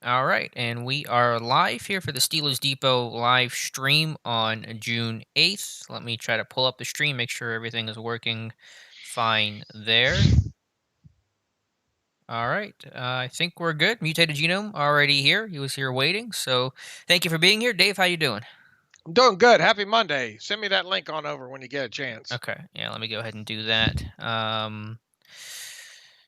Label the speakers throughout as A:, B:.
A: All right, and we are live here for the Steelers Depot live stream on June 8th. Let me try to pull up the stream, make sure everything is working fine there. All right, I think we're good. Mutated Genome already here. He was here waiting, so thank you for being here. Dave, how you doing?
B: I'm doing good. Happy Monday. Send me that link on over when you get a chance.
A: Okay, yeah, let me go ahead and do that.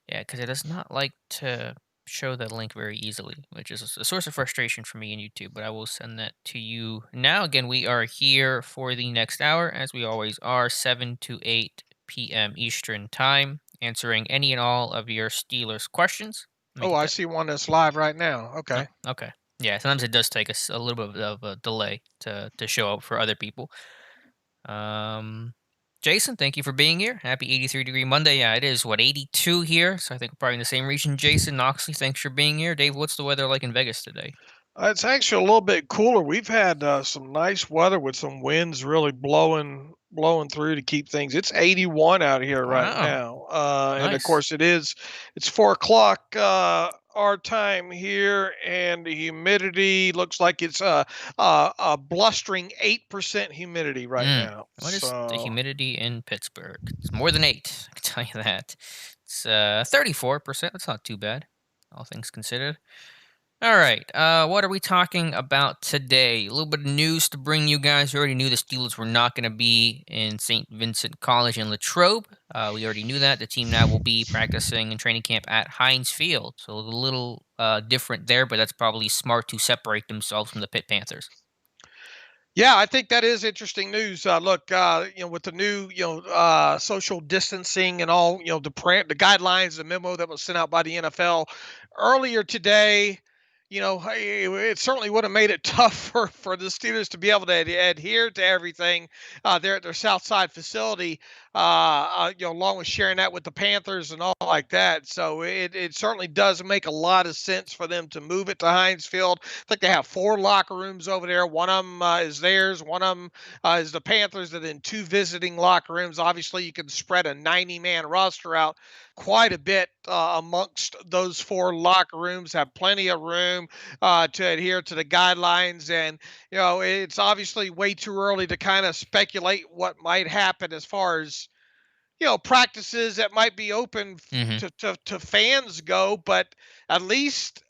A: Yeah, because it does not like to show the link very easily, which is a source of frustration for me in YouTube, but I will send that to you now. Again, we are here for the next hour, as we always are, 7 to 8 p.m. Eastern Time, answering any and all of your Steelers questions. Let me
B: Oh,
A: get
B: I
A: that.
B: see one that's live right now.
A: Oh,
B: Okay.
A: okay. Yeah, sometimes it does take us a little bit of a delay to show up for other people. Um, Jason, thank you for being here. Happy 83-degree Monday. Yeah, it is, 82 here, so I think we're probably in the same region. Jason, Knoxley, thanks for being here. Dave, what's the weather like in Vegas today?
B: It's actually a little bit cooler. We've had some nice weather with some winds really blowing through to keep things. It's 81 out here right
A: Wow,
B: now, and of
A: nice.
B: course it's 4 o'clock our time here, and the humidity looks like it's a blustering 8% humidity right
A: Mm.
B: now.
A: What is the
B: So
A: humidity in Pittsburgh? It's more than 8, I can tell you that. It's 34%. That's not too bad, all things considered. All right. What are we talking about today? A little bit of news to bring you guys. We already knew the Steelers were not going to be in St. Vincent College in Latrobe. We already knew that. The team now will be practicing in training camp at Heinz Field. So a little different there, but that's probably smart to separate themselves from the Pitt Panthers.
B: yeah, I think that is interesting news. Look, with the new, social distancing and all, the guidelines, the memo that was sent out by the NFL earlier today, hey, it certainly would have made it tough for the Steelers to be able to adhere to everything there at their South Side facility. Along with sharing that with the Panthers and all like that. So it certainly does make a lot of sense for them to move it to Heinz Field. I think they have 4 locker rooms over there. One of them is theirs. One of them is the Panthers, and then 2 visiting locker rooms. Obviously, you can spread a 90-man roster out quite a bit amongst those 4 locker rooms. Have plenty of room to adhere to the guidelines, and it's obviously way too early to kind of speculate what might happen as far as practices that might be open
A: Mm-hmm.
B: to fans go, but at least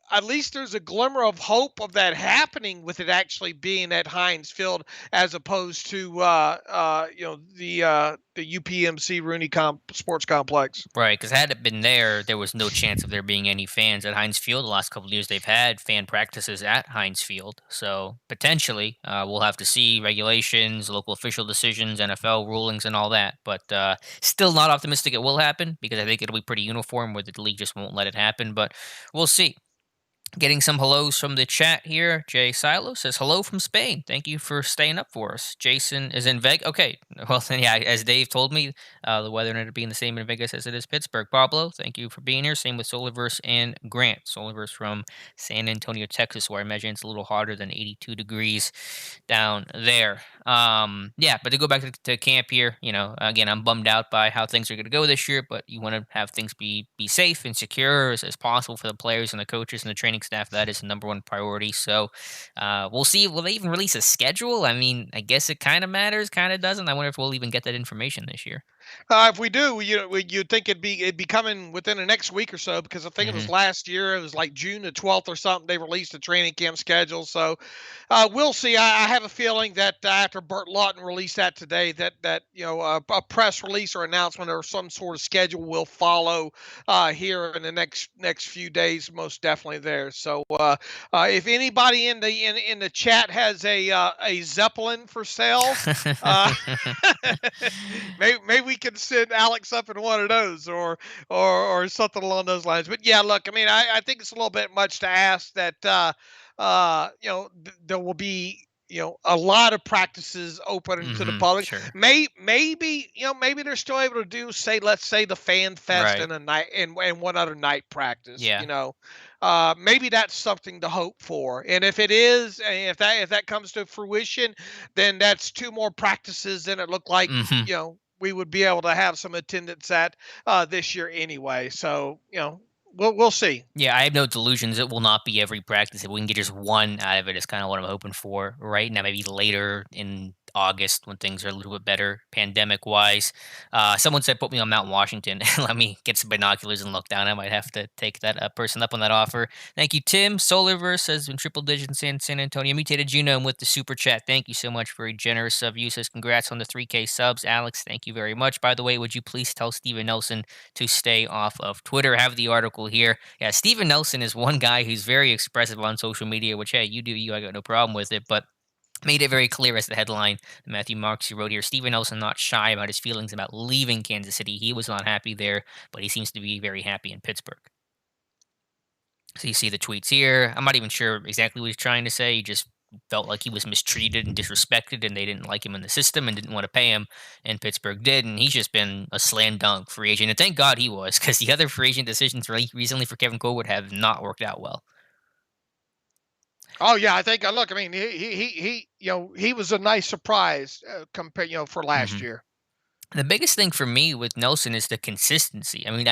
B: there's a glimmer of hope of that happening with it actually being at Heinz Field as opposed to the UPMC Sports Complex.
A: Right, because had it been there, there was no chance of there being any fans at Heinz Field. The last couple of years, they've had fan practices at Heinz Field, so potentially we'll have to see regulations, local official decisions, NFL rulings, and all that. But still not optimistic it will happen because I think it'll be pretty uniform, where the league just won't let it happen. But we'll see. Getting some hellos from the chat here. Jay Silo says, hello from Spain. Thank you for staying up for us. Jason is in Vegas. Okay. Well, then, yeah, as Dave told me, the weather ended up being the same in Vegas as it is Pittsburgh. Pablo, thank you for being here. Same with Solarverse and Grant. Solarverse from San Antonio, Texas, where I imagine it's a little hotter than 82 degrees down there. Yeah, but to go back to camp here, again, I'm bummed out by how things are going to go this year, but you want to have things be safe and secure as possible for the players and the coaches and the training staff. That is the number one priority. So we'll see. Will they even release a schedule? I mean, I guess it kind of matters, kind of doesn't. I wonder if we'll even get that information this year.
B: If we do, you'd think it'd be coming within the next week or so because I think it
A: Hmm.
B: was last year. It was like June the 12th or something. They released the training camp schedule. So we'll see. I have a feeling that after Burt Lawton released that today, that a press release or announcement or some sort of schedule will follow here in the next few days, most definitely there. So if anybody in the chat has a Zeppelin for sale, uh, maybe we can send Alex up in one of those or something along those lines. But yeah, look, I mean, I think it's a little bit much to ask that there will be a lot of practices open to the public.
A: Sure.
B: Maybe they're still able to do, say, let's say the fan fest
A: Right.
B: and a night and one other night practice.
A: Yeah.
B: Maybe that's something to hope for. And if it is, and if that comes to fruition, then that's 2 more practices than it looked like.
A: Hmm.
B: We would be able to have some attendance at this year anyway. So we'll see.
A: Yeah, I have no delusions. It will not be every practice. If we can get just one out of it, is kind of what I'm hoping for right now. Maybe later in August when things are a little bit better, pandemic wise. Someone said put me on Mount Washington and let me get some binoculars and look down. I might have to take that person up on that offer. Thank you, Tim. Solarverse says in triple digits in San Antonio. Mutated Genome with the super chat. Thank you so much. Very generous of you. Says congrats on the 3K subs, Alex. Thank you very much. By the way, would you please tell Steven Nelson to stay off of Twitter? I have the article here. Yeah, Steven Nelson is one guy who's very expressive on social media, which, hey, you do you. I got no problem with it. But made it very clear as the headline Matthew Marks who wrote here. Steven Nelson not shy about his feelings about leaving Kansas City. He was not happy there, but he seems to be very happy in Pittsburgh. So you see the tweets here. I'm not even sure exactly what he's trying to say. He just felt like he was mistreated and disrespected, and they didn't like him in the system and didn't want to pay him, and Pittsburgh did. And he's just been a slam dunk free agent, and thank God he was, because the other free agent decisions recently for Kevin Cole have not worked out well.
B: Oh yeah, I think. Look, I mean, he was a nice surprise compared, for last
A: hmm
B: year.
A: The biggest thing for me with Nelson is the consistency. I mean,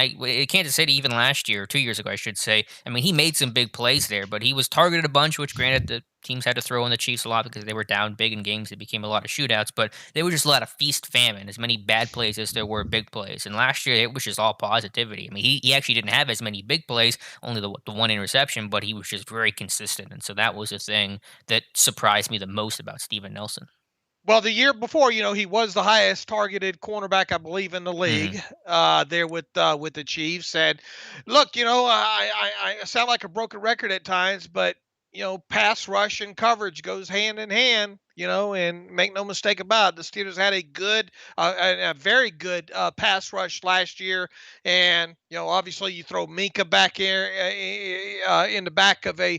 A: Kansas City even last year, 2 years ago, I should say. I mean, he made some big plays there, but he was targeted a bunch. Which, granted, the teams had to throw on the Chiefs a lot because they were down big in games. It became a lot of shootouts, but they were just a lot of feast famine, as many bad plays as there were big plays. And last year, it was just all positivity. I mean, he actually didn't have as many big plays, only the one interception, but he was just very consistent. And so that was the thing that surprised me the most about Steven Nelson.
B: Well, the year before, he was the highest targeted cornerback, I believe, in the
A: hmm
B: league. There with the Chiefs. And look, I sound like a broken record at times, but pass rush and coverage goes hand in hand. And make no mistake about it, the Steelers had a very good pass rush last year. And obviously, you throw Minka back in the back of a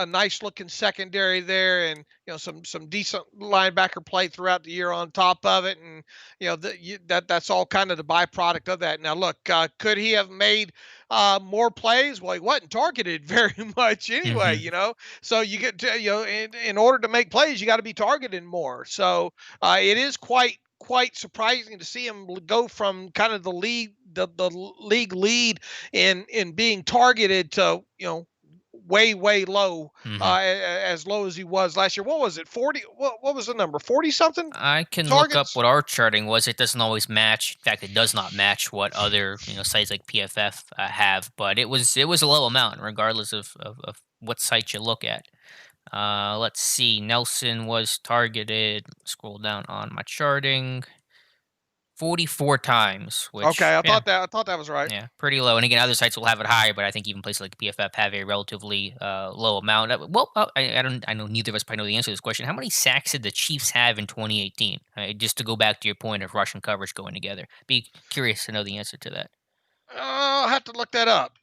B: nice looking secondary there, and some decent linebacker play throughout the year on top of it, and that's all kind of the byproduct of that. Now, look, could he have made more plays? Well, he wasn't targeted very much anyway,
A: hmm
B: So you get to in order to make plays, you got to be targeted more. So it is quite surprising to see him go from kind of the league lead in being targeted to way low,
A: hmm
B: as low as he was last year. What was it? 40? What was the number? 40 something
A: I can look up
B: targets?
A: what our charting was. It doesn't always match. In fact, it does not match what other sites like PFF have. But it was a low amount, regardless of what site you look at. Let's see. Nelson was targeted. Scroll down on my charting. 44 times, which
B: Okay,
A: yeah,
B: I thought that was right.
A: yeah, pretty low. And again, other sites will have it higher, but I think even places like PFF have a relatively low amount. Well, I don't. I know neither of us probably know the answer to this question. How many sacks did the Chiefs have in 2018? Just to go back to your point of rush and coverage going together. Be curious to know the answer to that.
B: I'll have to look that up.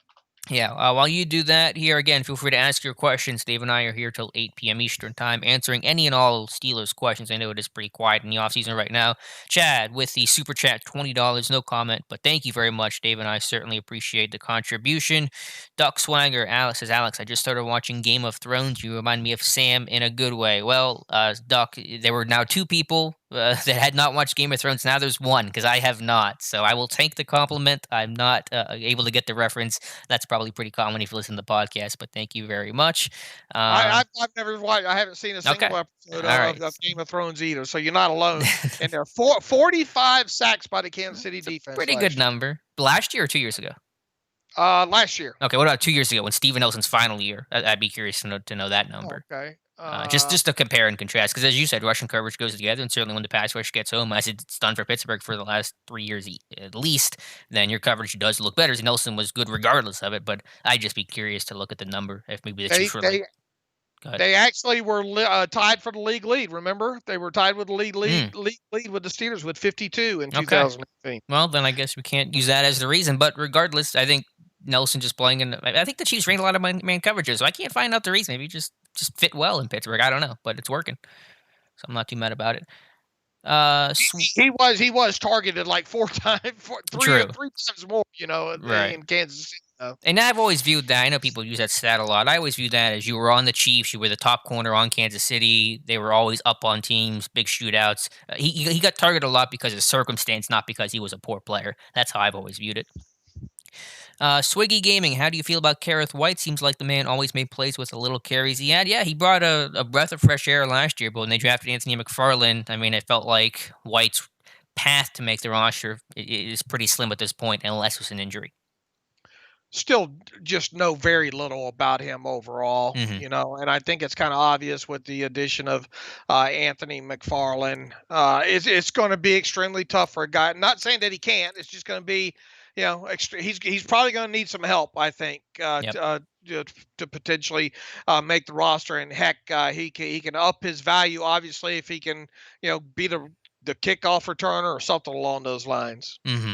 A: Yeah, while you do that, here again, feel free to ask your questions. Dave and I are here till 8 p.m. Eastern Time, answering any and all Steelers questions. I know it is pretty quiet in the offseason right now. Chad, with the super chat, $20, no comment, but thank you very much. Dave and I certainly appreciate the contribution. Duck Swagger, Alex says, Alex, I just started watching Game of Thrones. You remind me of Sam in a good way. Well, Duck, there were now two people that had not watched Game of Thrones. Now there's one, because I have not. So I will take the compliment. I'm not able to get the reference. That's probably pretty common if you listen to the podcast, but thank you very much.
B: I,
A: Um,
B: I've never watched. I haven't seen a
A: okay.
B: single episode
A: All right.
B: of Game of Thrones either. So you're not alone. And there are 45 sacks by the Kansas City
A: It's a
B: defense
A: pretty good
B: last year.
A: number. Last year or 2 years ago?
B: Last year.
A: Okay, what about 2 years ago when Steven Nelson's final year? I'd be curious to know that number.
B: Okay.
A: Just to compare and contrast, because as you said, Russian coverage goes together, and certainly when the pass rush gets home, as it's done for Pittsburgh for the last 3 years at least, then your coverage does look better. Nelson was good regardless of it, but I'd just be curious to look at the number if maybe the
B: they
A: Chiefs were like,
B: they
A: go ahead.
B: they actually were tied for the league lead. Remember, they were tied with the
A: Mm,
B: league lead with the Steelers with 52 in
A: okay.
B: 2018.
A: Well, then I guess we can't use that as the reason. But regardless, I think Nelson just playing in. I think the Chiefs ran a lot of man coverages, so I can't find out the reason. Maybe just fit well in Pittsburgh. I don't know, but it's working, so I'm not too mad about it.
B: He was targeted like four times, three
A: True,
B: three times more.
A: right.
B: In Kansas City.
A: And I've always viewed that. I know people use that stat a lot. I always viewed that as you were on the Chiefs, you were the top corner on Kansas City. They were always up on teams, big shootouts. He got targeted a lot because of circumstance, not because he was a poor player. That's how I've always viewed it. Swiggy Gaming, how do you feel about Kareth White? Seems like the man always made plays with the little carries he had. Yeah, he brought a breath of fresh air last year, but when they drafted Anthony McFarland, I mean, it felt like White's path to make the roster is pretty slim at this point, unless it's an injury.
B: Still just know very little about him overall,
A: Hmm.
B: and I think it's kind of obvious with the addition of Anthony McFarland. It's going to be extremely tough for a guy. Not saying that he can't. It's just going to be, he's probably going to need some help. I think
A: Yep.
B: to potentially make the roster. And heck, he can up his value obviously if he can be the kickoff returner or something along those lines.
A: Hmm.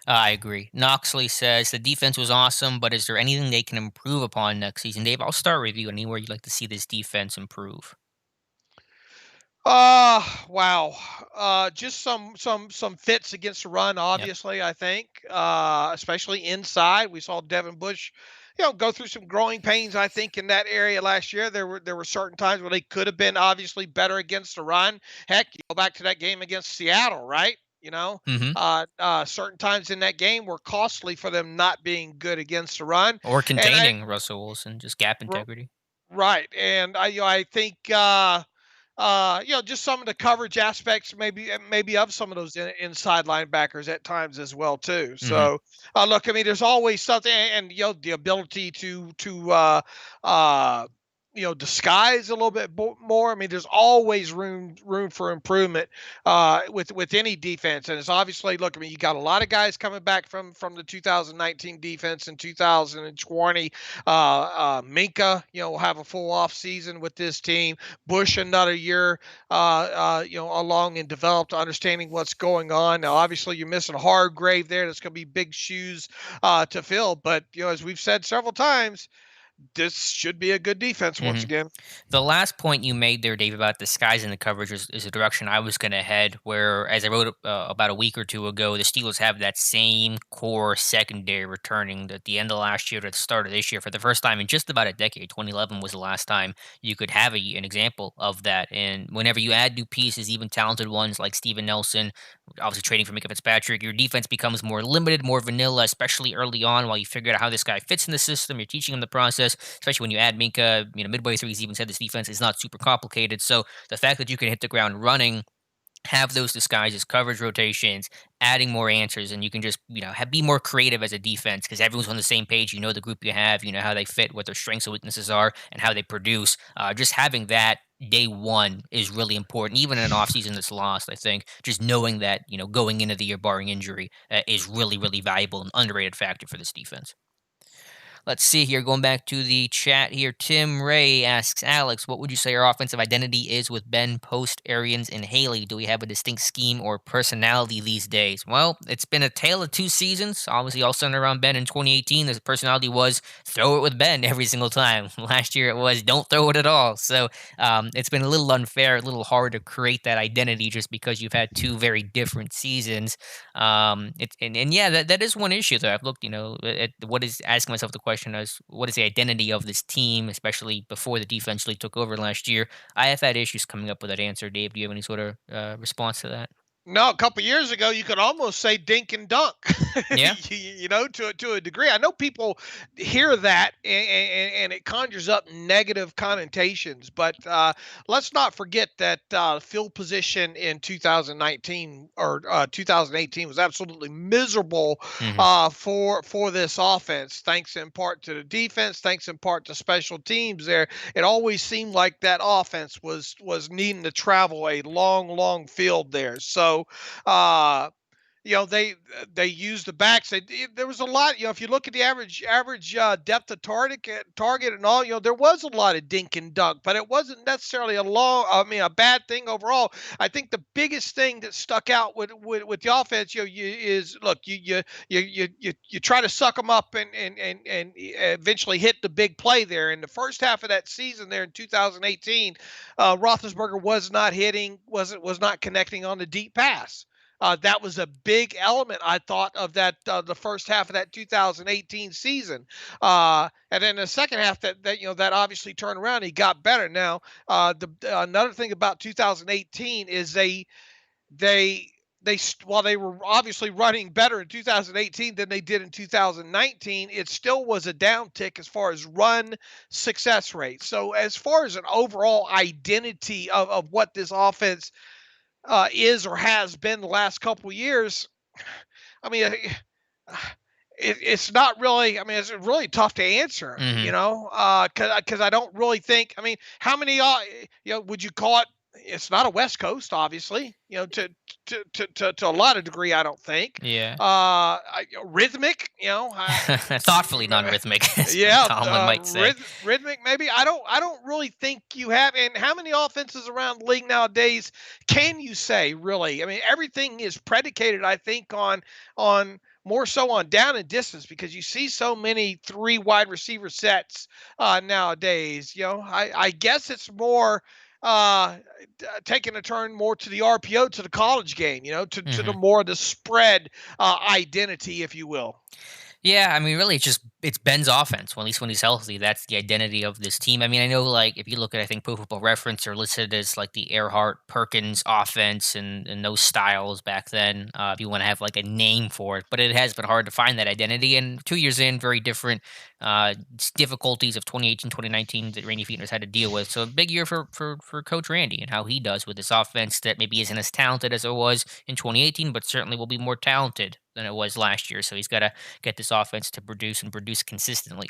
A: I agree. Noxley says the defense was awesome, but is there anything they can improve upon next season? Dave, I'll start with you. Anywhere you'd like to see this defense improve?
B: Wow. Just some fits against the run,
A: Yep.
B: obviously, I think. Especially inside. We saw Devin Bush, go through some growing pains, I think, in that area last year. There were certain times where they could have been obviously better against the run. Heck, you go back to that game against Seattle, right?
A: Hmm.
B: Certain times in that game were costly for them not being good against the run.
A: Or
B: And I
A: containing Russell Wilson, just gap
B: r-
A: integrity.
B: right. And I think just some of the coverage aspects, maybe of some of those inside linebackers at times as well too.
A: Hmm.
B: So, look, I mean, there's always something, and the ability to disguise a little bit more. I mean, there's always room for improvement with any defense, and it's obviously, look, I mean, you got a lot of guys coming back from the 2019 defense in 2020. Minka, will have a full off season with this team. Bush another year, along and developed, understanding what's going on. Now, obviously, you're missing Hargrave there. That's going to be big shoes to fill. But as we've said several times, this should be a good defense once
A: Hmm.
B: again.
A: The last point you made there, Dave, about disguising the coverage is a direction I was going to head. Where, as I wrote about a week or two ago, the Steelers have that same core secondary returning at the end of last year to the start of this year for the first time in just about a decade. 2011 was the last time you could have an example of that. And whenever you add new pieces, even talented ones like Steven Nelson, obviously trading for Mika Fitzpatrick, your defense becomes more limited, more vanilla, especially early on while you figure out how this guy fits in the system. You're teaching him the process, especially when you add Minka, midway through, he's even said this defense is not super complicated. So the fact that you can hit the ground running, have those disguises, coverage rotations, adding more answers, and you can just be more creative as a defense because everyone's on the same page. You know the group you have, you know how they fit, what their strengths and weaknesses are, and how they produce. Just having that day one is really important, even in an offseason that's lost. I think just knowing that going into the year, barring injury, is really valuable and underrated factor for this defense. Let's see here. Going back to the chat here, Tim Ray asks Alex, "What would you say our offensive identity is with Ben, Post, Arians, and Haley? Do we have a distinct scheme or personality these days?" Well, it's been a tale of two seasons. Obviously, all centered around Ben in 2018. The personality was throw it with Ben every single time. Last year, it was don't throw it at all. So it's been a little unfair, a little hard to create that identity just because you've had two very different seasons. And yeah, that is one issue though. I've looked, at what is asking myself the question as what is the identity of this team, especially before the defense really took over last year. I have had issues coming up with that answer. Dave, do you have any sort of response to that?
B: No, a couple years ago, you could almost say dink and dunk,
A: Yeah.
B: to a degree. I know people hear that and it conjures up negative connotations, but let's not forget that field position in 2019 or 2018 was absolutely miserable
A: Hmm.
B: for this offense. Thanks in part to the defense, thanks in part to special teams. There, it always seemed like that offense was needing to travel a long field there. So uh, they use the backs. There was a lot. If you look at the average depth of target and all, there was a lot of dink and dunk, but it wasn't necessarily a bad thing overall. I think the biggest thing that stuck out with the offense, is look, you try to suck them up and eventually hit the big play there. In the first half of that season there in 2018, Roethlisberger was not connecting on the deep pass. That was a big element, I thought, of that the first half of that 2018 season, and then the second half that obviously turned around. He got better. Now, another thing about 2018 is they while they were obviously running better in 2018 than they did in 2019, it still was a downtick as far as run success rate. So as far as an overall identity of what this offense is or has been the last couple of years, I mean, it's not really. I mean, it's really tough to answer.
A: Mhm.
B: Because I don't really think. I mean, how many? Would you call it? It's not a West Coast, obviously. To a lot of degree, I don't think.
A: Yeah.
B: Rhythmic.
A: Thoughtfully non-rhythmic, as
B: Yeah,
A: Tomlin might say.
B: rhythmic. Maybe I don't really think you have. And how many offenses around the league nowadays can you say really? I mean, everything is predicated, I think, on more so on down and distance because you see so many three wide receiver sets nowadays. I guess it's more uh, taking a turn more to the RPO to the college game. To the
A: Mhm.
B: more the spread identity, if you will.
A: Yeah, I mean, really, it's Ben's offense. Well, at least when he's healthy, that's the identity of this team. I mean, I know, like, if you look at, I think, Pro Football Reference are listed as like the Earhart Perkins offense and those styles back then. If you want to have like a name for it, but it has been hard to find that identity. And 2 years in, very different difficulties of 2018, 2019 that Randy Fichtner's had to deal with. So a big year for Coach Randy and how he does with this offense that maybe isn't as talented as it was in 2018, but certainly will be more talented than it was last year. So he's got to get this offense to produce and produce consistently.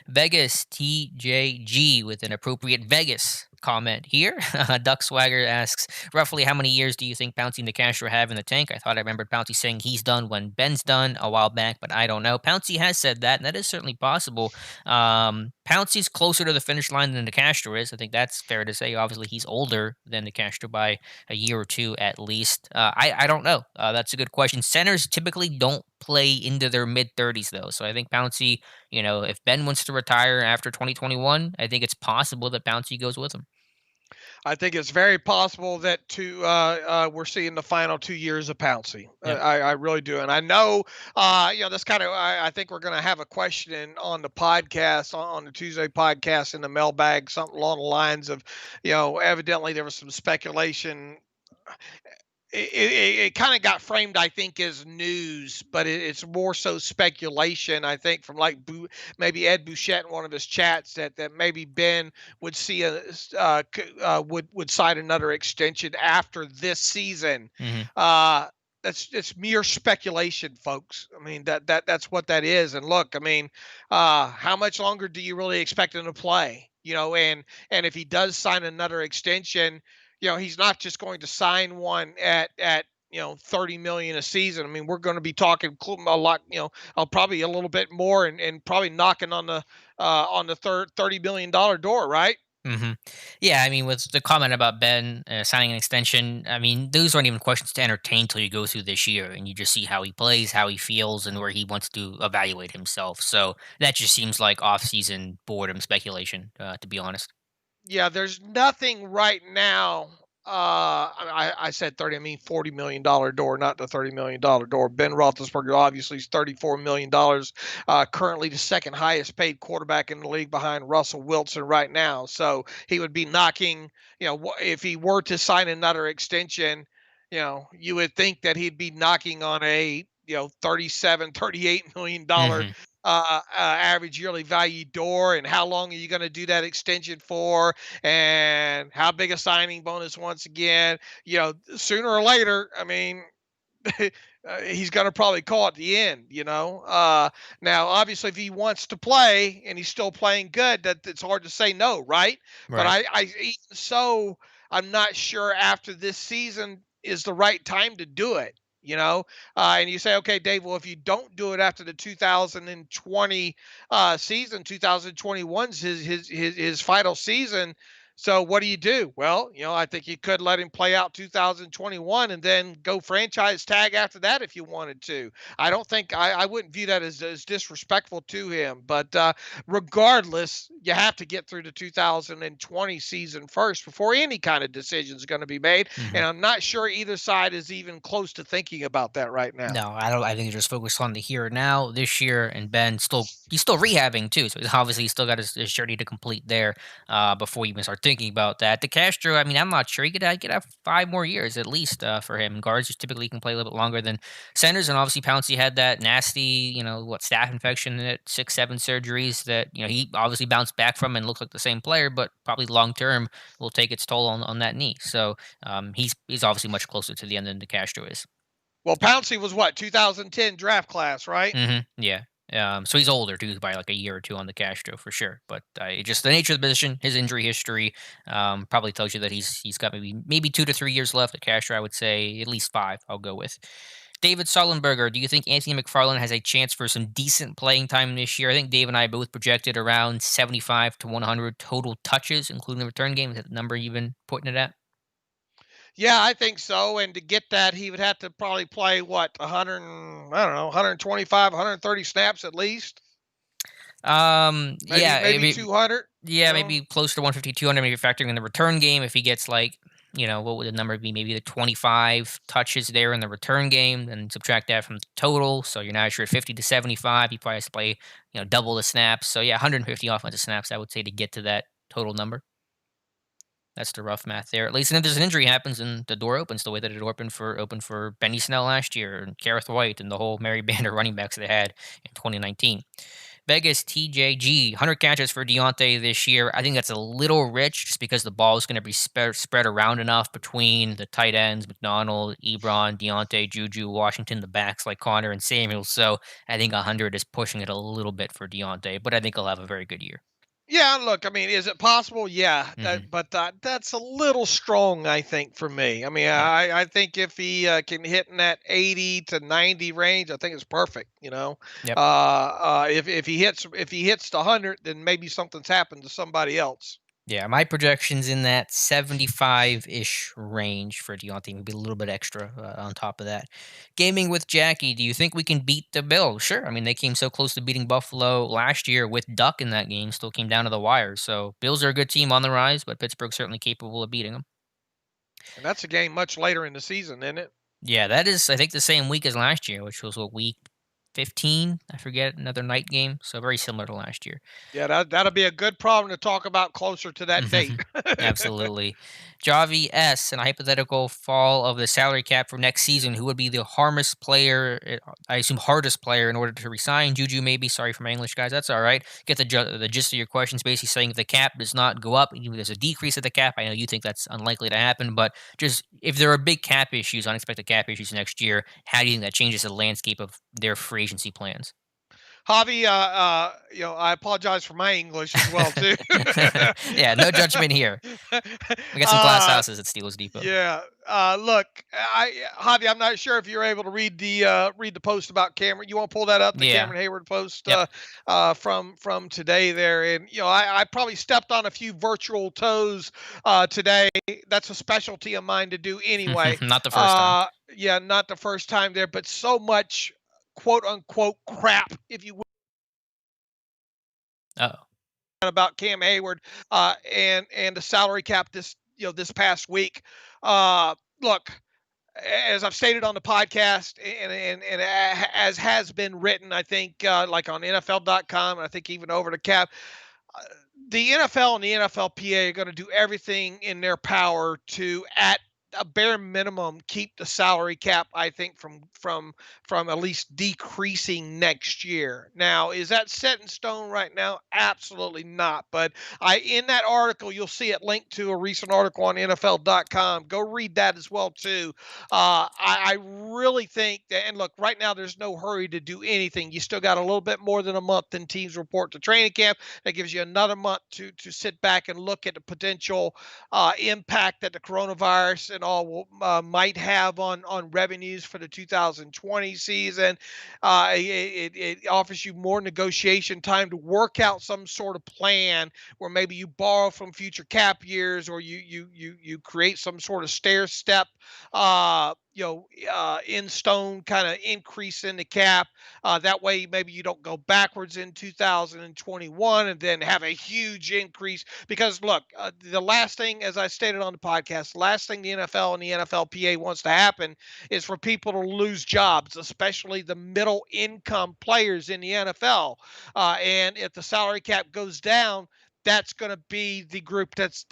A: Vegas TJG with an appropriate Vegas comment here. Duck Swagger asks, roughly how many years do you think Pouncey and the Castro have in the tank? I thought I remembered Pouncey saying he's done when Ben's done a while back, but I don't know. Pouncey has said that, and that is certainly possible. Pouncey's closer to the finish line than the Castro is. I think that's fair to say. Obviously, he's older than the Castro by a year or two at least. I don't know. That's a good question. Centers typically don't play into their mid 30s, though. So I think Pouncey, if Ben wants to retire after 2021, I think it's possible that Bouncy goes with him.
B: I think it's very possible that we're seeing the final 2 years of Pouncey.
A: Yep.
B: I really do, and I know that's kind of. I think we're going to have a question on the podcast on the Tuesday podcast in the mailbag, something along the lines of, evidently there was some speculation. It kind of got framed, I think, as news, but it's more so speculation. I think from like maybe Ed Bouchette in one of his chats that maybe Ben would see would sign another extension after this season.
A: Hmm.
B: Uh, that's it's mere speculation, folks. I mean that's what that is. And look, I mean, how much longer do you really expect him to play? And if he does sign another extension, he's not just going to sign one at 30 million a season. I mean, we're going to be talking a lot, probably a little bit more and probably knocking on the third $30 million door, right?
A: Hmm. Yeah, I mean, with the comment about Ben signing an extension, I mean, those aren't even questions to entertain until you go through this year and you just see how he plays, how he feels, and where he wants to evaluate himself. So that just seems like off-season boredom speculation, to be honest.
B: Yeah, there's nothing right now. I said 30, I mean $40 million door, not the $30 million door. Ben Roethlisberger obviously is $34 million, currently the second highest paid quarterback in the league behind Russell Wilson right now. So he would be knocking, if he were to sign another extension, you would think that he'd be knocking on a 37, $38 million
A: Hmm.
B: average yearly value door. And how long are you going to do that extension for? And how big a signing bonus once again? Sooner or later, I mean, he's going to probably call it the end. Now, obviously, if he wants to play and he's still playing good, that it's hard to say no, right? But
A: Right.
B: even so, I'm not sure after this season is the right time to do it. And you say, okay, Dave, well, if you don't do it after the 2020 season, 2021's his final season. So what do you do? Well, I think you could let him play out 2021 and then go franchise tag after that if you wanted to. I don't think I wouldn't view that as disrespectful to him. But regardless, you have to get through the 2020 season first before any kind of decision is going to be made.
A: Hmm.
B: And I'm not sure either side is even close to thinking about that right now.
A: No, I don't. I think they're just focused on the here and now this year, and Ben still he's still rehabbing too. So he's obviously still got his journey to complete there before he even starts thinking about that. De Castro, I mean, I'm not sure. He could get 5 more years at least for him. Guards just typically can play a little bit longer than centers, and obviously Pouncey had that nasty, staph infection at 6, 7 surgeries that he obviously bounced back from and looks like the same player, but probably long term will take its toll on that knee. So he's obviously much closer to the end than De Castro is.
B: Well, Pouncey was what, 2010 draft class, right?
A: Yeah. So he's older too by like a year or two on the Castro for sure. But just the nature of the position, his injury history, probably tells you that he's got maybe 2 to 3 years left. At Castro, I would say at least 5. I'll go with. David Sullenberger, do you think Anthony McFarland has a chance for some decent playing time this year? I think Dave and I both projected around 75 to 100 total touches, including the return game. Is that the number you've been putting it at?
B: Yeah, I think so. And to get that, he would have to probably play what 100, I don't know, 125, 130 snaps at least. Maybe
A: Yeah,
B: maybe 200. You
A: yeah,
B: know,
A: maybe close to 150, 200, maybe factoring in the return game. If he gets like, what would the number be? Maybe the 25 touches there in the return game, and subtract that from the total. So you're now sure at 50 to 75. He probably has to play, double the snaps. So yeah, 150 offensive snaps, I would say, to get to that total number. That's the rough math there. At least, and if there's an injury happens and the door opens the way that it opened for Benny Snell last year and Kareth White and the whole merry band of running backs they had in 2019. Vegas TJG, 100 catches for Deontay this year. I think that's a little rich just because the ball is going to be spread around enough between the tight ends, McDonald, Ebron, Deontay, Juju, Washington, the backs like Connor and Samuel. So I think 100 is pushing it a little bit for Deontay, but I think he'll have a very good year.
B: yeah. Look, I mean, is it possible? Yeah,
A: Hmm.
B: but that's a little strong, I think, for me. I mean,
A: Yeah.
B: I think if he can hit in that 80 to 90 range, I think it's perfect.
A: Yep.
B: If he hits the 100, then maybe something's happened to somebody else.
A: Yeah, my projection's in that 75-ish range for Deontay, maybe a little bit extra on top of that. Gaming with Jackie, do you think we can beat the Bills? Sure. I mean, they came so close to beating Buffalo last year with Duck in that game, still came down to the wire. So Bills are a good team on the rise, but Pittsburgh's certainly capable of beating them.
B: And that's a game much later in the season, isn't it?
A: Yeah, that is, I think, the same week as last year, which was what, week 15? I forget, another night game. So very similar to last year.
B: Yeah, that'll be a good problem to talk about closer to that date.
A: Mhm. Absolutely. Javi S. In a hypothetical fall of the salary cap for next season, who would be the hardest player, I assume hardest player, in order to resign? Juju, maybe. Sorry for my English, guys. That's all right. Get the gist of your questions. Basically saying if the cap does not go up, even if there's a decrease of the cap, I know you think that's unlikely to happen, but just if there are big cap issues, unexpected cap issues next year, how do you think that changes the landscape of their free agency plans?
B: Javi, I apologize for my English as well too.
A: Yeah, no judgment here. We got some glass
B: uh,
A: houses at Steelers Depot.
B: yeah. Look, Javi, I'm not sure if you're able to read the post about Cameron. You want to pull that up, the
A: Yeah.
B: Cameron Hayward post
A: Yep.
B: from today there, and I probably stepped on a few virtual toes today. That's a specialty of mine to do anyway.
A: Not the first time.
B: Yeah, not the first time there, but so much quote unquote crap, if you
A: Oh.
B: about Cam Hayward and the salary cap this past week. Look, as I've stated on the podcast and as has been written, I think like on NFL.com, and I think even over the cap, the NFL and the NFLPA are going to do everything in their power to, at a bare minimum, keep the salary cap. I think from at least decreasing next year. Now, is that set in stone right now? Absolutely not. But in that article, you'll see it linked to a recent article on NFL.com. Go read that as well too. I really think that, and look, right now there's no hurry to do anything. You still got a little bit more than a month in teams report to training camp. That gives you another month to sit back and look at the potential impact that the coronavirus and all might have on revenues for the 2020 season. It offers you more negotiation time to work out some sort of plan where maybe you borrow from future cap years, or you create some sort of stair step in stone kind of increase in the cap. That way, maybe you don't go backwards in 2021 and then have a huge increase. Because look, the last thing, as I stated on the podcast, the last thing the NFL and the NFLPA wants to happen is for people to lose jobs, especially the middle income players in the NFL. And if the salary cap goes down, that's going to be the group that's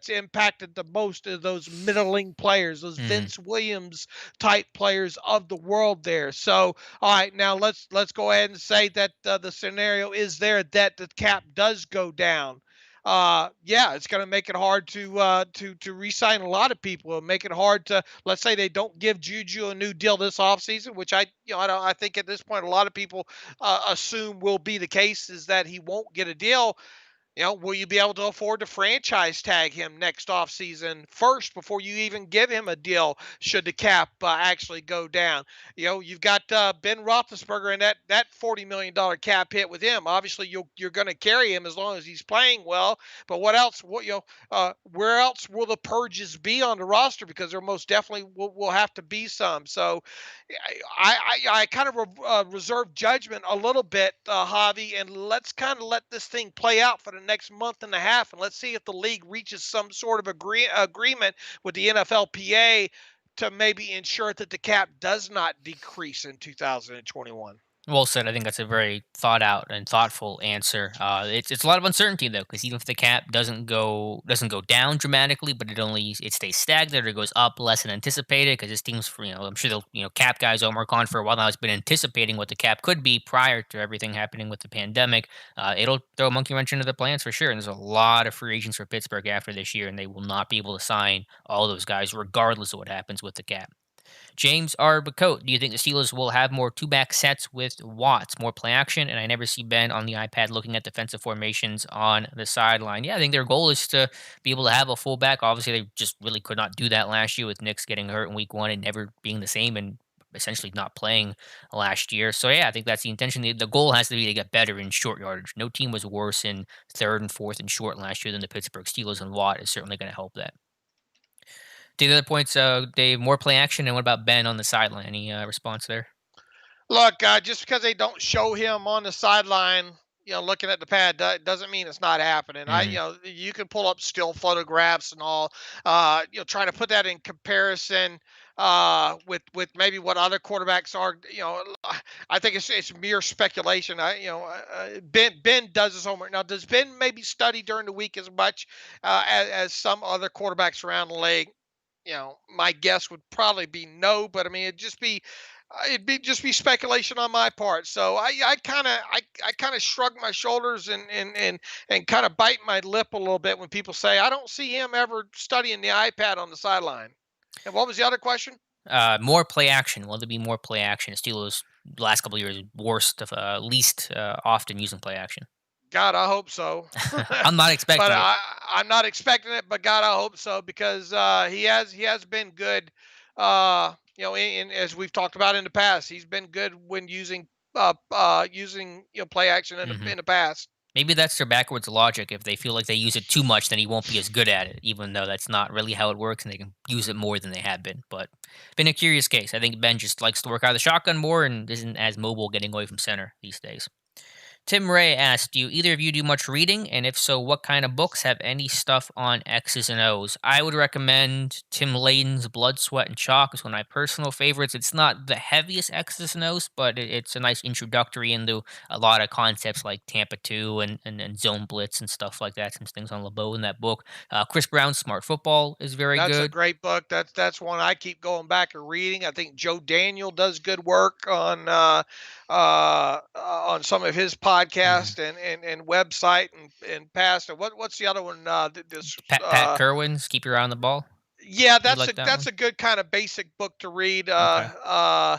B: impacted the most of those middling players, those
A: Mhm.
B: Vince Williams type players of the world there. So, all right, now let's go ahead and say that the scenario is there that the cap does go down. Yeah, it's going to make it hard to re-sign a lot of people. It'll make it hard to, let's say they don't give Juju a new deal this offseason, which I think at this point a lot of people assume will be the case, is that he won't get a deal. Will you be able to afford to franchise tag him next offseason first before you even give him a deal should the cap actually go down? You've got Ben Roethlisberger and that $40 million cap hit with him. Obviously, you're going to carry him as long as he's playing well. But what else? Where else will the purges be on the roster? Because there most definitely will have to be some. So I kind of reserve judgment a little bit, Javi, and let's kind of let this thing play out for the next month and a half, and let's see if the league reaches some sort of agreement with the NFLPA to maybe ensure that the cap does not decrease in 2021.
A: Well said. I think that's a very thought out and thoughtful answer. It's a lot of uncertainty though, because even if the cap doesn't go down dramatically, but it stays stagnant or it goes up less than anticipated, because this team's I'm sure the cap guys on work on for a while now has been anticipating what the cap could be prior to everything happening with the pandemic. It'll throw a monkey wrench into the plans for sure. And there's a lot of free agents for Pittsburgh after this year, and they will not be able to sign all those guys regardless of what happens with the cap. James R. Bacote, do you think the Steelers will have more two-back sets with Watts, more play action? And I never see Ben on the iPad looking at defensive formations on the sideline. Yeah, I think their goal is to be able to have a fullback. Obviously, they just really could not do that last year with Knicks getting hurt in week one and never being the same and essentially not playing last year. So yeah, I think that's the intention. The goal has to be to get better in short yardage. No team was worse in third and fourth and short last year than the Pittsburgh Steelers, and Watt is certainly going to help that. To the other points, Dave, more play action. And what about Ben on the sideline? Any response there?
B: Look, just because they don't show him on the sideline, looking at the pad, doesn't mean it's not happening.
A: Hmm.
B: You can pull up still photographs and all, trying to put that in comparison with maybe what other quarterbacks are. I think it's mere speculation. Ben does his homework. Now, does Ben maybe study during the week as much as some other quarterbacks around the league? My guess would probably be no, but I mean, it'd be just be speculation on my part. So I kind of shrug my shoulders and kind of bite my lip a little bit when people say I don't see him ever studying the iPad on the sideline. And what was the other question?
A: More play action. Will there be more play action? Steelers the last couple of years worst of least often using play action.
B: God, I hope so.
A: I'm not
B: But
A: expecting it.
B: I'm not expecting it. But God, I hope so because he has been good. As we've talked about in the past, he's been good when using play action in
A: Hmm.
B: the past.
A: Maybe that's their backwards logic. If they feel like they use it too much, then he won't be as good at it, even though that's not really how it works, and they can use it more than they have been. But been a curious case. I think Ben just likes to work out of the shotgun more and isn't as mobile getting away from center these days. Tim Ray asked, do either of you do much reading? And if so, what kind of books have any stuff on X's and O's? I would recommend Tim Layden's Blood, Sweat, and Chalk. It's one of my personal favorites. It's not the heaviest X's and O's, but it's a nice introductory into a lot of concepts like Tampa 2 and Zone Blitz and stuff like that. Some things on LeBeau in that book. Chris Brown's Smart Football is very
B: That's a
A: good.
B: great book. That's one I keep going back and reading. I think Joe Daniel does good work on some of his
A: Mhm.
B: podcast and website and past. And what's the other one? This
A: Pat Kerwin's Keep Your Eye on the Ball.
B: Yeah,
A: You
B: that's a
A: like that
B: that's
A: one?
B: a good kind of basic book to read.
A: Okay.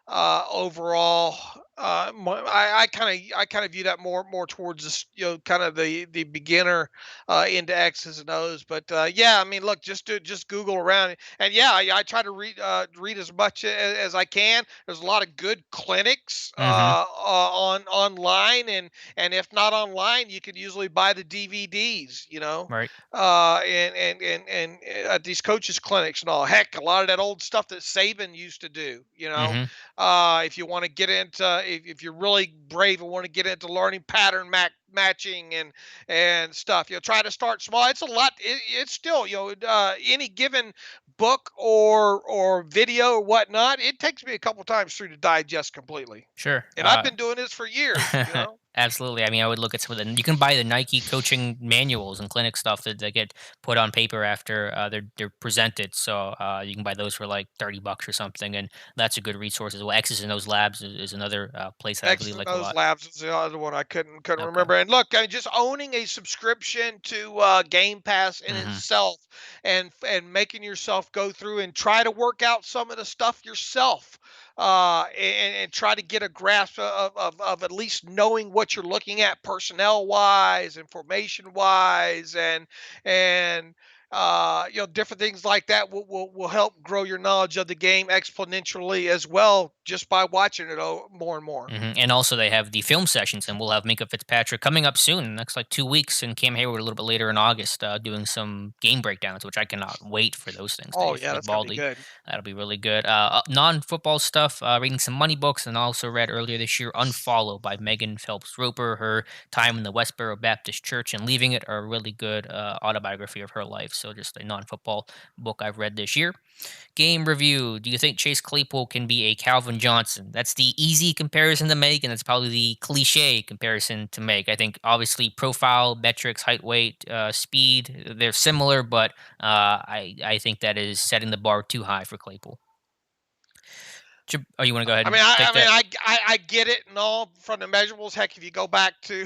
B: Overall, I kind of view that more towards this, kind of the beginner into X's and O's. But yeah, I mean, look, just Google around, and yeah, I try to read as much as I can. There's a lot of good clinics
A: Hmm.
B: on online, and if not online, you can usually buy the DVDs.
A: Right.
B: And at these coaches clinics and all. Heck, a lot of that old stuff that Saban used to do.
A: Hmm.
B: If you want to get into, if you're really brave and want to get into learning pattern matching and stuff, try to start small. It's a lot. It's still, any given book or video or whatnot. It takes me a couple times through to digest completely,
A: Sure.
B: and I've been doing this for years.
A: Absolutely. I mean, I would look at some of the you can buy the Nike coaching manuals and clinic stuff that get put on paper after they're presented. So you can buy those for like $30 or something, and that's a good resource as well. X's and O's Labs is another place that I really
B: X's and
A: like a
B: O's
A: lot.
B: Labs is the other one I couldn't
A: Okay.
B: remember. And look, I mean, just owning a subscription to Game Pass in
A: Hmm.
B: itself, and making yourself go through and try to work out some of the stuff yourself, and try to get a grasp of at least knowing what you're looking at personnel wise, information wise, and different things like that will help grow your knowledge of the game exponentially as well, just by watching it more and more.
A: And also, they have the film sessions, and we'll have Minka Fitzpatrick coming up soon, next like 2 weeks, and Cam Hayward a little bit later in August, doing some game breakdowns, which I cannot wait for those things.
B: Oh
A: Dave
B: yeah,
A: with
B: that's gonna be
A: Baldy,
B: good.
A: that'll be really good. Non-football stuff, reading some money books, and also read earlier this year "Unfollow" by Megan Phelps Roper. Her time in the Westboro Baptist Church and leaving it, are a really good autobiography of her life. So, just a non-football book I've read this year. Game review. Do you think Chase Claypool can be a Calvin Johnson? That's the easy comparison to make, and it's probably the cliche comparison to make. I think obviously profile, metrics, height, weight, speed, they're similar, but I think that is setting the bar too high for Claypool. Oh, you want to go ahead
B: I mean,
A: and take that?
B: I get it and all from the measurables. Heck, if you go back to,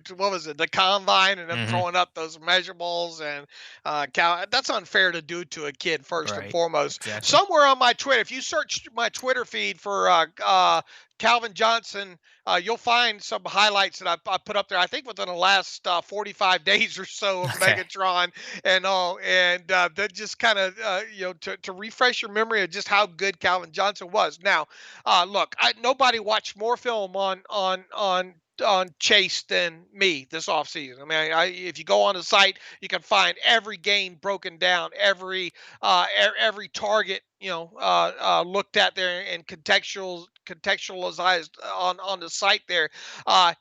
B: to what was it, the combine, and them
A: Hmm.
B: throwing up those measurables, and that's unfair to do to a kid first and
A: Right.
B: foremost.
A: Exactly.
B: Somewhere on my Twitter, if you search my Twitter feed for Calvin Johnson, you'll find some highlights that I put up there. I think within the last 45 days or so of
A: Okay.
B: Megatron and all, and that just kind of to refresh your memory of just how good Calvin Johnson was. Now, look, nobody watched more film on Chase than me this offseason. I mean, if you go on the site, you can find every game broken down, every target looked at there and contextualized on the site there.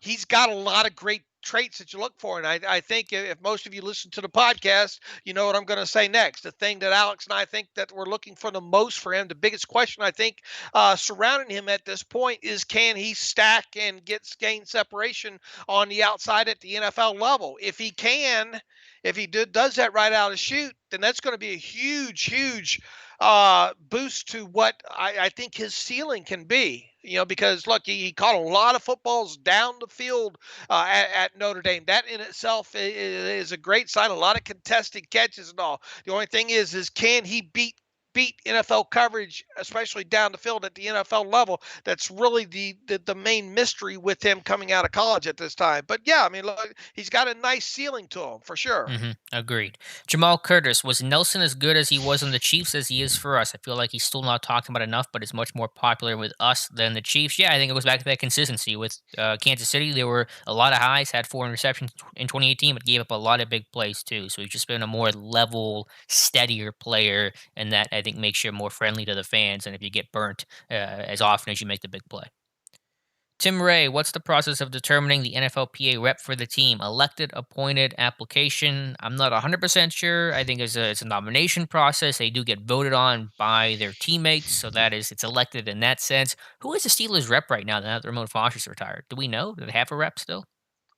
B: He's got a lot of great traits that you look for, and I think if most of you listen to the podcast, you know what I'm going to say next. The thing that Alex and I think that we're looking for the most for him, the biggest question I think surrounding him at this point is, can he stack and gain separation on the outside at the NFL level? If he can, if he does that right out of shoot, then that's going to be a huge boost to what I think his ceiling can be. Because look, he caught a lot of footballs down the field at Notre Dame. That in itself is a great sign. A lot of contested catches and all. The only thing is can he beat NFL coverage, especially down the field at the NFL level? That's really the main mystery with him coming out of college at this time. But yeah, I mean, look, he's got a nice ceiling to him for sure.
A: Agreed. Jamal Curtis, was Nelson as good as he was on the Chiefs as he is for us? I feel like he's still not talked about enough, but is much more popular with us than the Chiefs. Yeah, I think it goes back to that consistency with Kansas City. There were a lot of highs, had 4 interceptions in 2018, but gave up a lot of big plays too. So he's just been a more level, steadier player, and that I think makes you more friendly to the fans. And if you get burnt as often as you make the big play. Tim Ray, what's the process of determining the NFLPA rep for the team? Elected, appointed, application? I'm not 100% sure. I think it's a nomination process. They do get voted on by their teammates, so it's elected in that sense. Who is the Steelers rep right now that Ramon Foster's retired? Do we know? Do they have a rep still?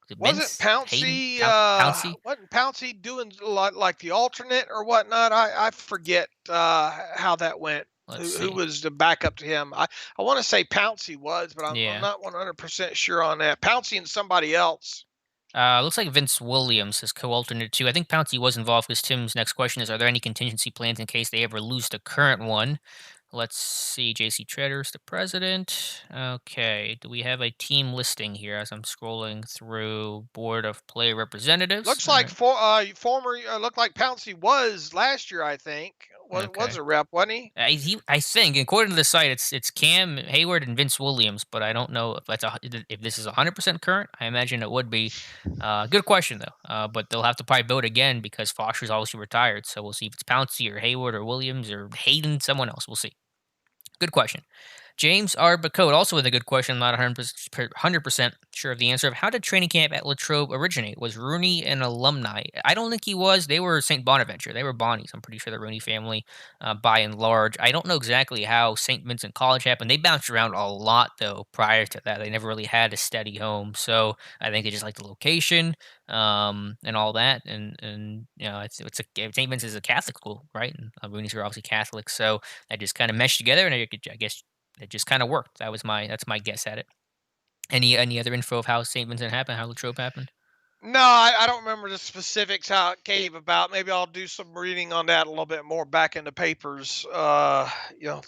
A: Is it
B: Wasn't
A: Vince? Hayden?
B: Pouncey
A: Pouncey?
B: doing like the alternate or whatnot? I forget how that went.
A: Let's
B: Who
A: see.
B: was the backup to him? I want to say Pouncey was, but I'm
A: Yeah.
B: not 100% sure on that. Pouncey and somebody else.
A: Looks like Vince Williams is co-alternate too. I think Pouncey was involved because Tim's next question is: are there any contingency plans in case they ever lose the current one? Let's see. JC Tretter's the president. Okay. Do we have a team listing here as I'm scrolling through Board of Player Representatives?
B: Looks
A: All
B: like
A: right.
B: former looked like Pouncey was last year. I think was
A: Okay.
B: a rep, wasn't he?
A: I think according to the site, it's Cam Hayward and Vince Williams, but I don't know if this is 100% current. I imagine it would be. Good question though. But they'll have to probably vote again because Foster's obviously retired. So we'll see if it's Pouncey or Hayward or Williams or Hayden, someone else. We'll see. Good question. James R. Bacode, also with a good question. I'm not 100% sure of the answer of how did training camp at Latrobe originate? Was Rooney an alumni? I don't think he was. They were St. Bonaventure. They were Bonnies. I'm pretty sure the Rooney family, by and large. I don't know exactly how St. Vincent College happened. They bounced around a lot, though, prior to that. They never really had a steady home. So I think they just like the location, and all that. And it's a St. Vincent is a Catholic school, right? And Rooney's are obviously Catholic. So that just kind of meshed together, and I guess it just kind of worked. That's my guess at it. Any other info of how St. Vincent happened, how Latrobe happened?
B: No, I don't remember the specifics how it came about. Maybe I'll do some reading on that a little bit more back in the papers. The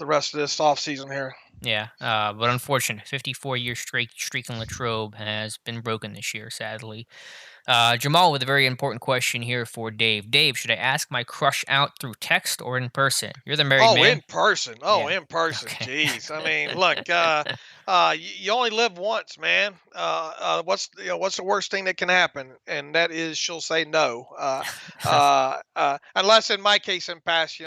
B: rest of this off season here.
A: Yeah, but unfortunate, 54-year streak in Latrobe has been broken this year, sadly. Jamal with a very important question here for Dave. Dave, should I ask my crush out through text or in person? You're the married
B: Oh,
A: man.
B: in person. Oh,
A: Yeah.
B: in person.
A: Okay.
B: Jeez. I mean, look, you only live once, man. What's the worst thing that can happen? And that is she'll say no. Unless in my case in past,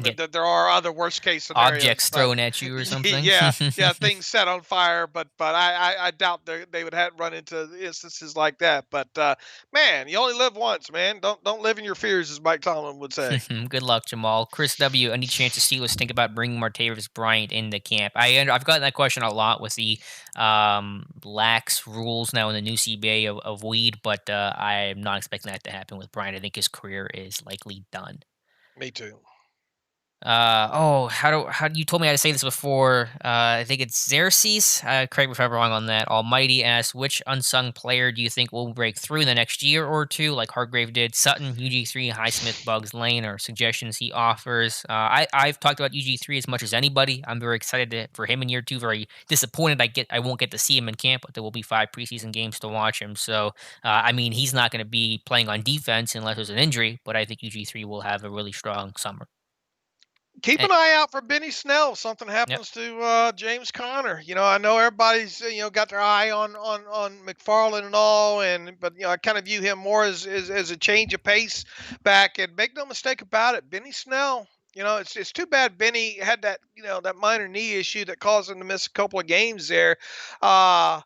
A: Get
B: there are other worst case scenarios.
A: objects
B: But
A: thrown at you or something.
B: yeah, things set on fire. But I doubt they would have run into instances like that. But man, you only live once, man. Don't live in your fears, as Mike Tomlin would say.
A: Good luck, Jamal. Chris W. Any chance the Steelers think about bringing Martavis Bryant into camp? I've gotten that question a lot with the lax rules now in the new CBA of weed, but I am not expecting that to happen with Bryant. I think his career is likely done.
B: Me too.
A: How do you told me how to say this before? I think it's Xerxes. Correct me if I'm wrong on that. Almighty asks, which unsung player do you think will break through in the next year or two, like Hargrave did? Sutton, UG3, Highsmith, Bugs Lane, or suggestions he offers. I've talked about UG3 as much as anybody. I'm very excited for him in year two. Very disappointed I won't get to see him in camp, but there will be 5 preseason games to watch him. So I mean, he's not going to be playing on defense unless there's an injury, but I think UG3 will have a really strong summer.
B: Keep
A: Eh,
B: an eye out for Benny Snell if something
A: yep.
B: happens to James Conner. I know everybody's got their eye on McFarland and all, but I kind of view him more as a change of pace back. And make no mistake about it, Benny Snell. It's too bad Benny had that minor knee issue that caused him to miss a couple of games there. Uh,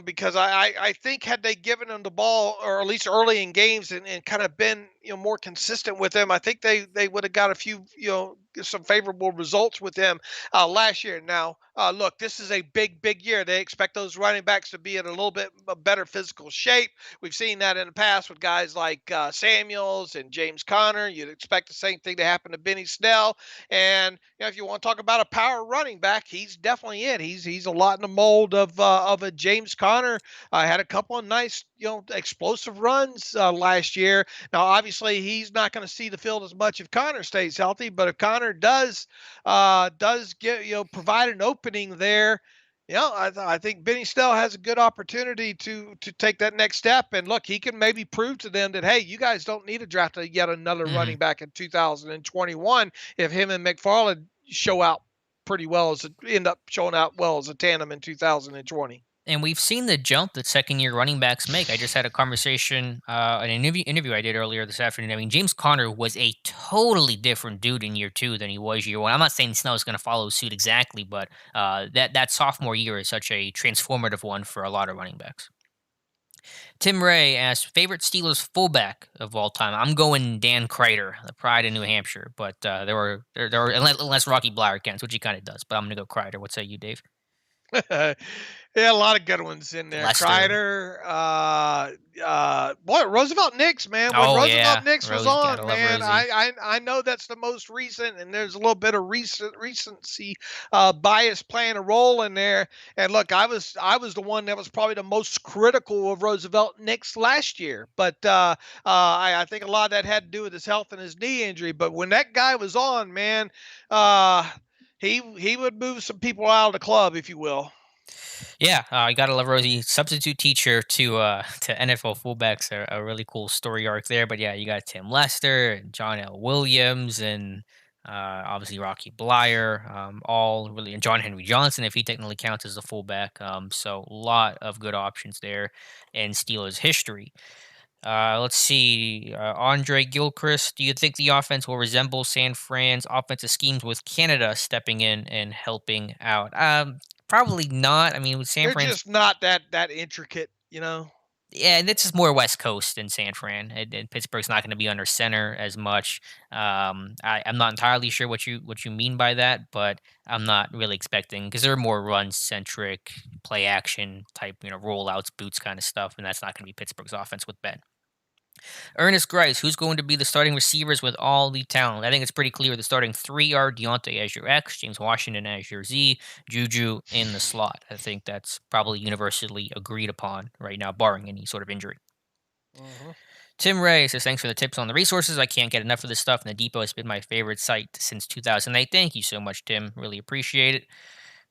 B: because I think had they given him the ball, or at least early in games, and kind of been more consistent with him, I think they would have got a few some favorable results with him last year. Now, look, this is a big year. They expect those running backs to be in a little bit better physical shape. We've seen that in the past with guys like Samuels and James Conner. You'd expect the same thing to happen to Benny Snell. And if you want to talk about a power running back, he's definitely it. He's a lot in the mold of a James Conner. Had a couple of nice explosive runs last year. Now, obviously, he's not going to see the field as much if Connor stays healthy, but if Connor does get provide an opening there, I think Benny Snell has a good opportunity to take that next step. And look, he can maybe prove to them that, hey, you guys don't need to draft yet another
A: Mhm.
B: running back in 2021 if him and McFarland show out pretty well end up showing out well as a tandem in 2020.
A: And we've seen the jump that second-year running backs make. I just had a conversation, an interview I did earlier this afternoon. I mean, James Conner was a totally different dude in year two than he was year one. I'm not saying Snell is going to follow suit exactly, but that sophomore year is such a transformative one for a lot of running backs. Tim Ray asked, favorite Steelers fullback of all time. I'm going Dan Kreider, the pride of New Hampshire, but there were unless Rocky Bleier counts, which he kind of does. But I'm going to go Kreider. What say you, Dave?
B: Yeah, a lot of good ones in there.
A: Lester.
B: Kreider, boy, Roosevelt Nix, man. When
A: Oh
B: Roosevelt
A: yeah,
B: Nix was
A: Rosie. Gotta
B: on,
A: love
B: man,
A: Rosie.
B: I know that's the most recent, and there's a little bit of recency bias playing a role in there. And look, I was the one that was probably the most critical of Roosevelt Nix last year, but I think a lot of that had to do with his health and his knee injury. But when that guy was on, man, uh, he would move some people out of the club, if you will.
A: Yeah, you gotta love Rosie. Substitute teacher to NFL fullbacks, a really cool story arc there. But yeah, you got Tim Lester and John L. Williams and obviously Rocky Bleier, all really, and John Henry Johnson if he technically counts as a fullback. So a lot of good options there in Steelers history. Let's see. Andre Gilchrist, do you think the offense will resemble San Fran's offensive schemes with Canada stepping in and helping out? Probably not. I mean, with San
B: They're
A: Fran's,
B: just not that intricate, you know.
A: yeah, and this is more West Coast than San Fran, and Pittsburgh's not going to be under center as much. I'm not entirely sure what you mean by that, but I'm not really expecting because they're more run centric, play action type, rollouts, boots kind of stuff, and that's not going to be Pittsburgh's offense with Ben. Ernest Grice, who's going to be the starting receivers with all the talent? I think it's pretty clear the starting three are Deontay as your X, James Washington as your Z, Juju in the slot. I think that's probably universally agreed upon right now, barring any sort of injury.
B: Hmm.
A: Tim Ray says, thanks for the tips on the resources. I can't get enough of this stuff, and the Depot has been my favorite site since 2008. Thank you so much, Tim. Really appreciate it.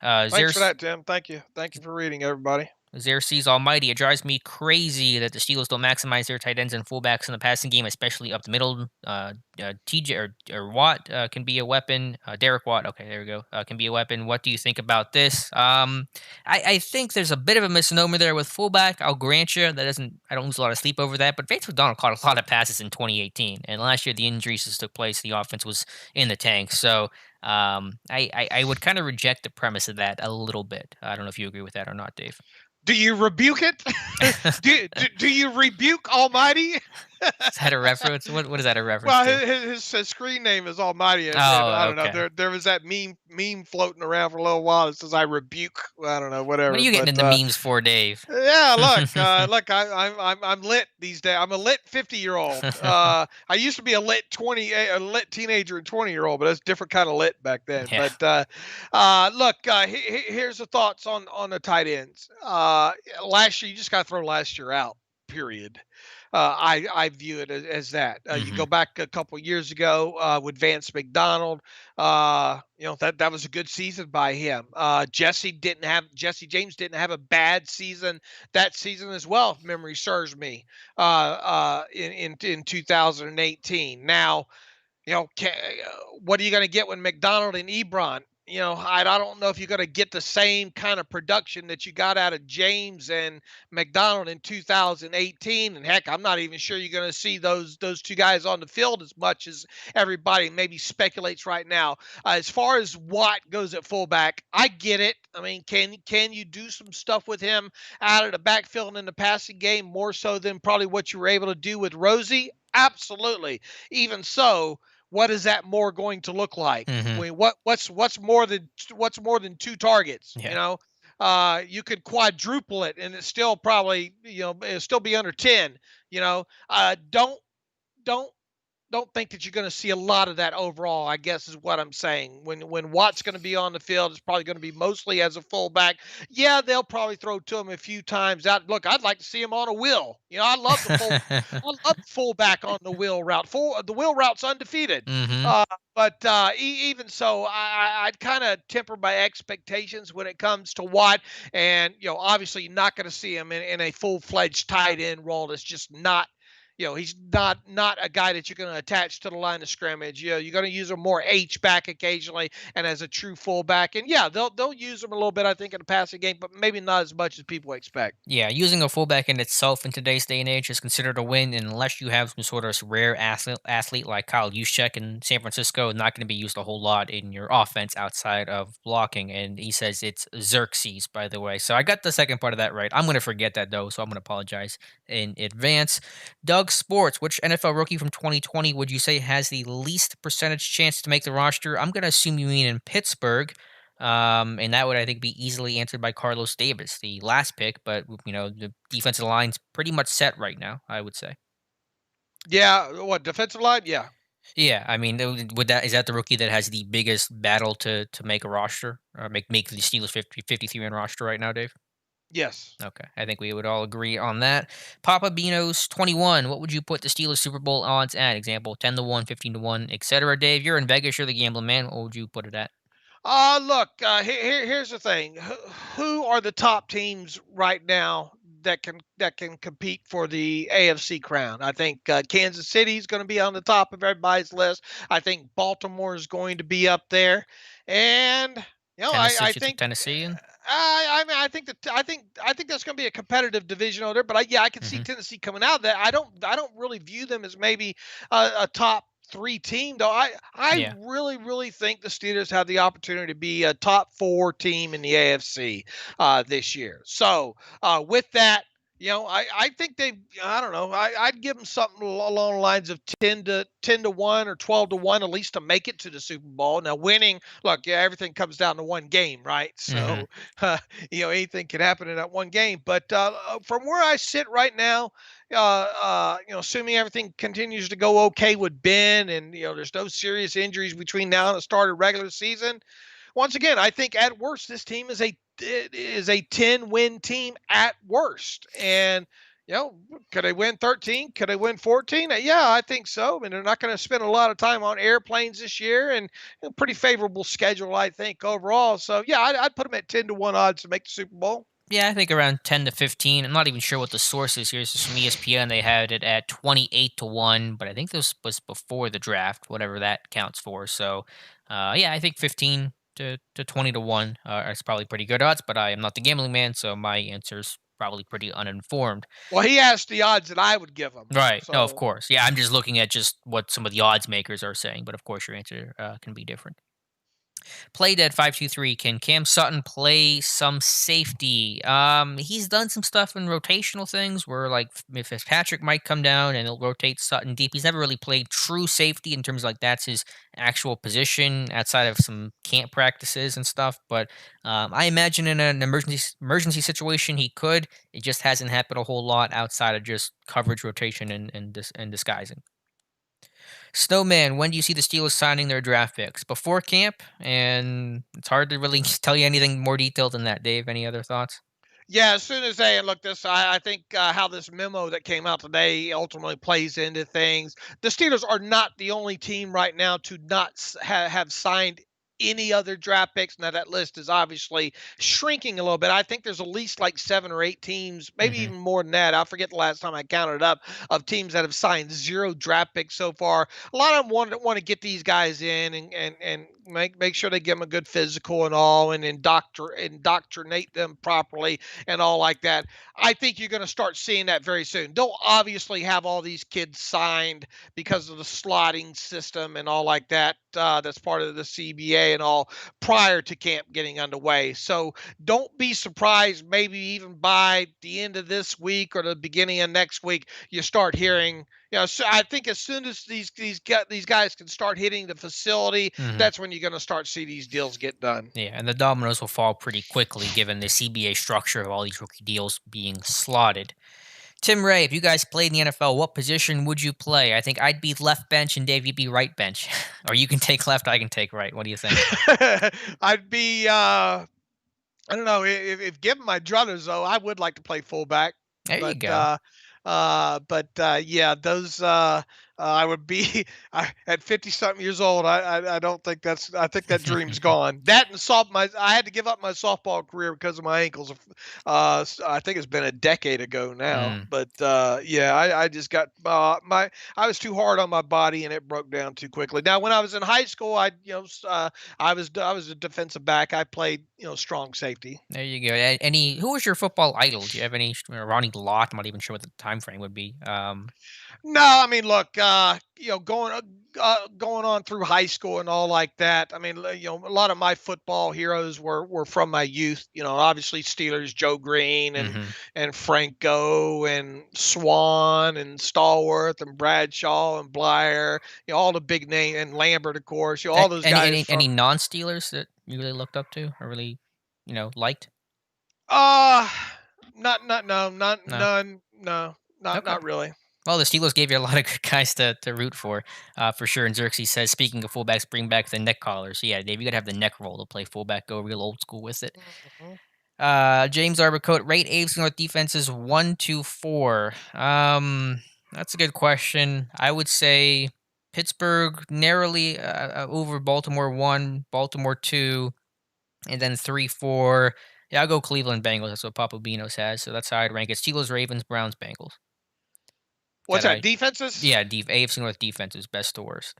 B: Thanks for
A: Xerxes,
B: that, Tim. Thank you for reading, everybody.
A: Xerxes Almighty, it drives me crazy that the Steelers don't maximize their tight ends and fullbacks in the passing game, especially up the middle. TJ or Watt can be a weapon. Derek Watt, okay, there we go, can be a weapon. What do you think about this? I think there's a bit of a misnomer there with fullback. I'll grant you that doesn't. I don't lose a lot of sleep over that. But Vance McDonald caught a lot of passes in 2018, and last year the injuries just took place. The offense was in the tank, so. I would kind of reject the premise of that a little bit. I don't know if you agree with that or not, Dave.
B: Do you rebuke it? Do you rebuke Almighty?
A: Is that a reference? What is that a reference
B: Well,
A: to?
B: his screen name is Almighty, and I
A: Oh,
B: don't know.
A: okay.
B: There was that meme floating around for a little while that says "I rebuke." I don't know,
A: What are
B: whatever.
A: you getting
B: But
A: into memes for, Dave?
B: yeah, look, I'm lit these days. I'm a lit 50-year-old. I used to be a lit teenager and 20-year-old, but that's a different kind of lit back then.
A: Yeah.
B: But look, here's the thoughts on the tight ends. Last year, you just got to throw last year out. Period. I view it as that. You
A: Mhm.
B: go back a couple years ago with Vance McDonald. That was a good season by him. Jesse James didn't have a bad season that season as well, if memory serves me. In 2018. Now, what are you going to get when McDonald and Ebron? I don't know if you're going to get the same kind of production that you got out of James and McDonald in 2018. And heck, I'm not even sure you're going to see those two guys on the field as much as everybody maybe speculates right now. As far as Watt goes at fullback, I get it. I mean, can you do some stuff with him out of the backfield and in the passing game more so than probably what you were able to do with Rosie? Absolutely. Even so, what is that more going to look like?
A: Mhm.
B: What's more than two targets?
A: Yeah.
B: You could quadruple it, and it's still probably it'll still be under 10. Don't don't think that you're going to see a lot of that overall, I guess is what I'm saying. When Watt's going to be on the field, it's probably going to be mostly as a fullback. Yeah, they'll probably throw to him a few times out. Look, I'd like to see him on a wheel. I love the fullback on the wheel route. The wheel route's undefeated.
A: Mhm.
B: But even so, I'd kind of temper my expectations when it comes to Watt. And obviously, you're not going to see him in a full-fledged tight end role. It's just not he's not a guy that you're going to attach to the line of scrimmage. You're going to use him more H back occasionally and as a true fullback. And yeah, they'll use him a little bit, I think, in the passing game, but maybe not as much as people expect.
A: Yeah, using a fullback in itself in today's day and age is considered a win, and unless you have some sort of rare athlete like Kyle Juszczyk in San Francisco, not going to be used a whole lot in your offense outside of blocking. And he says it's Xerxes, by the way. So I got the second part of that right. I'm going to forget that though, so I'm going to apologize in advance. Doug Sports, which NFL rookie from 2020 would you say has the least percentage chance to make the roster? I'm going to assume you mean in Pittsburgh. And that would, I think, be easily answered by Carlos Davis, the last pick. But the defensive line's pretty much set right now, I would say.
B: Yeah, what defensive line? Yeah,
A: Yeah, I mean, would that is that the rookie that has the biggest battle to make a roster or make the Steelers 53 man roster right now, Dave?
B: yes.
A: Okay, I think we would all agree on that. Papa Beano's 21. What would you put the Steelers Super Bowl odds at? Example 10-1, 15-1, etc. Dave, you're in Vegas. You're the gambling man. What would you put it at?
B: Look, here's the thing. Who are the top teams right now that can compete for the AFC crown? I think Kansas City is going to be on the top of everybody's list. I think Baltimore is going to be up there, and
A: Tennessee,
B: I
A: you took
B: think
A: Tennessee in?
B: I think that's going to be a competitive division over there. But yeah, I can see
A: Hmm.
B: Tennessee coming out of that. I don't really view them as maybe a top three team though. I
A: Yeah.
B: really think the Steelers have the opportunity to be a top four team in the AFC this year. So with that. I think they. I don't know. I'd give them something along the lines of 10 to 1 or 12 to 1 at least to make it to the Super Bowl. Now winning, look, yeah, everything comes down to one game, right?
A: Hmm.
B: So anything can happen in that one game. But from where I sit right now, assuming everything continues to go okay with Ben, and there's no serious injuries between now and the start of regular season. Once again, I think at worst this team is a 10-win team at worst, and could they win 13? Could they win 14? Yeah, I think so. I mean, they're not going to spend a lot of time on airplanes this year, and a pretty favorable schedule, I think, overall. So, yeah, I'd put them at 10 to 1 odds to make the Super Bowl.
A: Yeah, I think around 10 to 15. I'm not even sure what the source is here. This is from ESPN. They had it at 28 to 1, but I think this was before the draft, whatever that counts for. So, yeah, I think 15 to 20 to 1 is probably pretty good odds, but I am not the gambling man, so my answer's probably pretty uninformed.
B: Well, he asked the odds that I would give him.
A: Right. No, of
B: So,
A: course. Yeah, I'm just looking at just what some of the odds makers are saying, but of course your answer can be different. Play Dead 523. Can Cam Sutton play some safety? He's done some stuff in rotational things where like if Fitzpatrick might come down and he'll rotate Sutton deep. He's never really played true safety in terms of like that's his actual position outside of some camp practices and stuff. But I imagine in an emergency situation he could. It just hasn't happened a whole lot outside of just coverage rotation and disguising. Snowman, when do you see the Steelers signing their draft picks? Before camp, and it's hard to really tell you anything more detailed than that. Dave, any other thoughts?
B: yeah, as soon as they look this, I think how this memo that came out today ultimately plays into things. The Steelers are not the only team right now to not have signed any other draft picks. Now that list is obviously shrinking a little bit. I think there's at least like 7 or 8 teams, maybe
A: Hmm.
B: even more than that. I forget the last time I counted it up of teams that have signed zero draft picks so far. A lot of them want to get these guys in and make sure they give them a good physical and all, and indoctrinate them properly and all like that. I think you're going to start seeing that very soon. They'll obviously have all these kids signed because of the slotting system and all like that. That's part of the CBA and all prior to camp getting underway. So don't be surprised. Maybe even by the end of this week or the beginning of next week, you start hearing. So I think as soon as these guys can start hitting the facility,
A: Hmm.
B: that's when you're going to start see these deals get done.
A: Yeah, and the dominoes will fall pretty quickly given the CBA structure of all these rookie deals being slotted. Tim Ray, if you guys played in the NFL, what position would you play? I think I'd be left bench and Dave, you'd be right bench. Or you can take left, I can take right. What do you think?
B: I'd be I don't know if given my druthers though, I would like to play fullback,
A: There you
B: but
A: go.
B: yeah, those I would be at 50 something years old. I don't think I think that dream's gone. That and I had to give up my softball career because of my ankles. I think it's been a decade ago now,
A: Mm.
B: but yeah, I just got I was too hard on my body and it broke down too quickly. Now, when I was in high school, I was a defensive back. I played strong safety.
A: There you go. Any who was your football idol? Do you have any Ronnie Lott? I'm not even sure what the time frame would be.
B: No, I mean, look, going on through high school and all like that. I mean, a lot of my football heroes were from my youth. Obviously Steelers, Joe Green
A: Mhm.
B: and Franco and Swan and Stallworth and Bradshaw and Blyer. All the big name and Lambert, of course. All those
A: Any
B: guys
A: any
B: from.
A: non-Steelers that you really looked up to or really, liked?
B: Uh not no, not
A: No.
B: none, no,
A: Okay.
B: not really.
A: Well, the Steelers gave you a lot of good guys to root for sure. And Xerxes says, speaking of fullbacks, bring back the neck collars. Yeah, Dave, you gotta have the neck roll to play fullback. Go real old school with it.
B: Mhm.
A: James Arborcoat, rate AFC North defenses 1 to 4. That's a good question. I would say Pittsburgh narrowly over Baltimore 1, Baltimore 2, and then 3, 4. Yeah, I'll go Cleveland Bengals. That's what Papa Beanos has. So that's how I'd rank it. Steelers, Ravens, Browns, Bengals.
B: What's
A: That
B: that?
A: I
B: Defenses?
A: Yeah, AFC North defenses best to worst.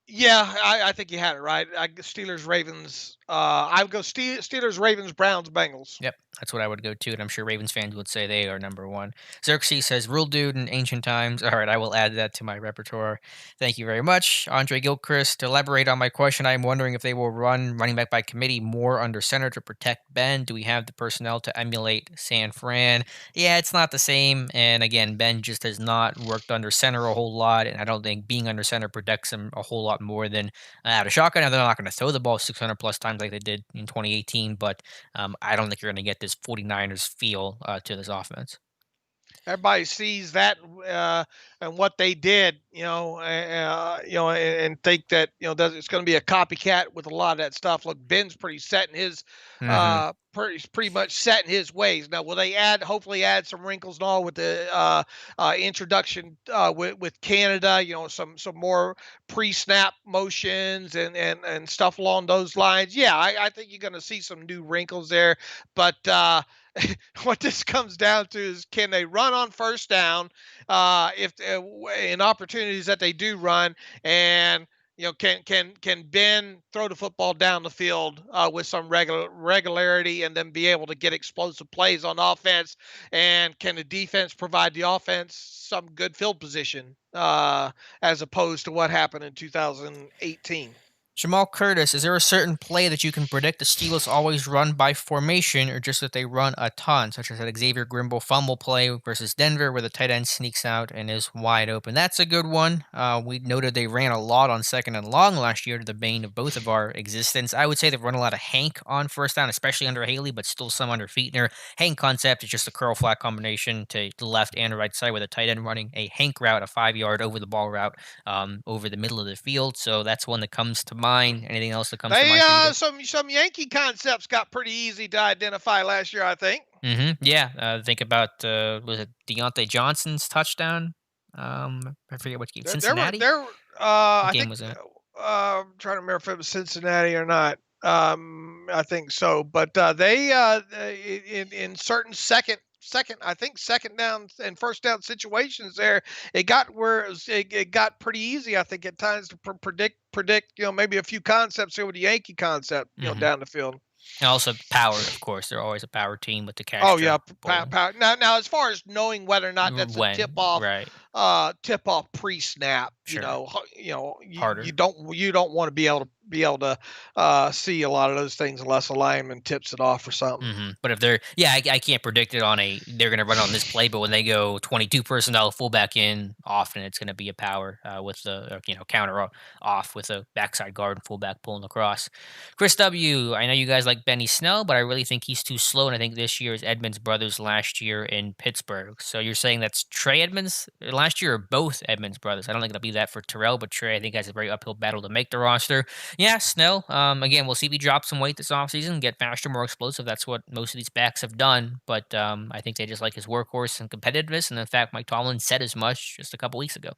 B: Yeah, I think you had it right. I Steelers, Ravens. I would go Steelers, Ravens, Browns, Bengals.
A: Yep, that's what I would go to, and I'm sure Ravens fans would say they are number one. Xerxes says, "Real dude in ancient times." All right, I will add that to my repertoire. Thank you very much, Andre Gilchrist. To elaborate on my question, I am wondering if they will run running back by committee more under center to protect Ben. Do we have the personnel to emulate San Fran? Yeah, it's not the same. And again, Ben just has not worked under center a whole lot, and I don't think being under center protects him a whole lot more than out of shotgun. Now, they're not going to throw the ball 600 plus times like they did in 2018, but I don't think you're going to get this 49ers feel to this offense.
B: Everybody sees that and what they did, and think that that it's going to be a copycat with a lot of that stuff. Look, Ben's pretty set in his
A: Hmm.
B: pretty much set in his ways. Now, will they hopefully add some wrinkles and all with the introduction with Canada? Some more pre-snap motions and stuff along those lines. Yeah, I think you're going to see some new wrinkles there, but. What this comes down to is can they run on first down if in opportunities that they do run, and can Ben throw the football down the field with some regularity and then be able to get explosive plays on offense, and can the defense provide the offense some good field position as opposed to what happened in 2018.
A: Jamal Curtis, is there a certain play that you can predict the Steelers always run by formation or just that they run a ton, such as that Xavier Grimble fumble play versus Denver where the tight end sneaks out and is wide open? That's a good one. We noted they ran a lot on second and long last year to the bane of both of our existence. I would say they've run a lot of Hank on first down, especially under Haley, but still some under Feetner. Hank concept is just a curl flat combination to the left and right side with a tight end running a Hank route, a 5 yard over the ball route over the middle of the field. So that's one that comes to mind. Anything else that comes to
B: They
A: mind for you, Dave?
B: some Yankee concepts got pretty easy to identify last year, I think.
A: Yeah. Think about was it Deontay Johnson's touchdown? I forget what game. Cincinnati. What
B: I
A: game
B: think
A: was that?
B: I'm trying to remember if it was Cincinnati or not. I think so, but in certain I think second down and first down situations there, it got where it got pretty easy. I think at times to predict maybe a few concepts here with the Yankee concept
A: Hmm.
B: down the field.
A: And also power, of course. They're always a power team with the
B: Oh yeah,
A: Castro bowling.
B: now as far as knowing whether or not that's a
A: When? Right.
B: tip off pre-snap,
A: Sure.
B: you
A: Harder.
B: don't want to be able to see a lot of those things unless a lineman tips it off or something.
A: But if they're, yeah, I can't predict it on a, they're going to run on this play, but when they go 22 personnel fullback in, often it's going to be a power with the, counter off with a backside guard and fullback pulling across. Chris W., I know you guys like Benny Snell, but I really think he's too slow. And I think this year is Edmonds' brothers last year in Pittsburgh. So you're saying that's Trey Edmonds last year or both Edmonds' brothers? I don't think it'll be that for Terrell, but Trey, I think, has a very uphill battle to make the roster. Yeah, Snell. Again, we'll see if he drops some weight this offseason, get faster, more explosive. That's what most of these backs have done. But I think they just like his workhorse and competitiveness. And in fact, Mike Tomlin said as much just a couple weeks ago.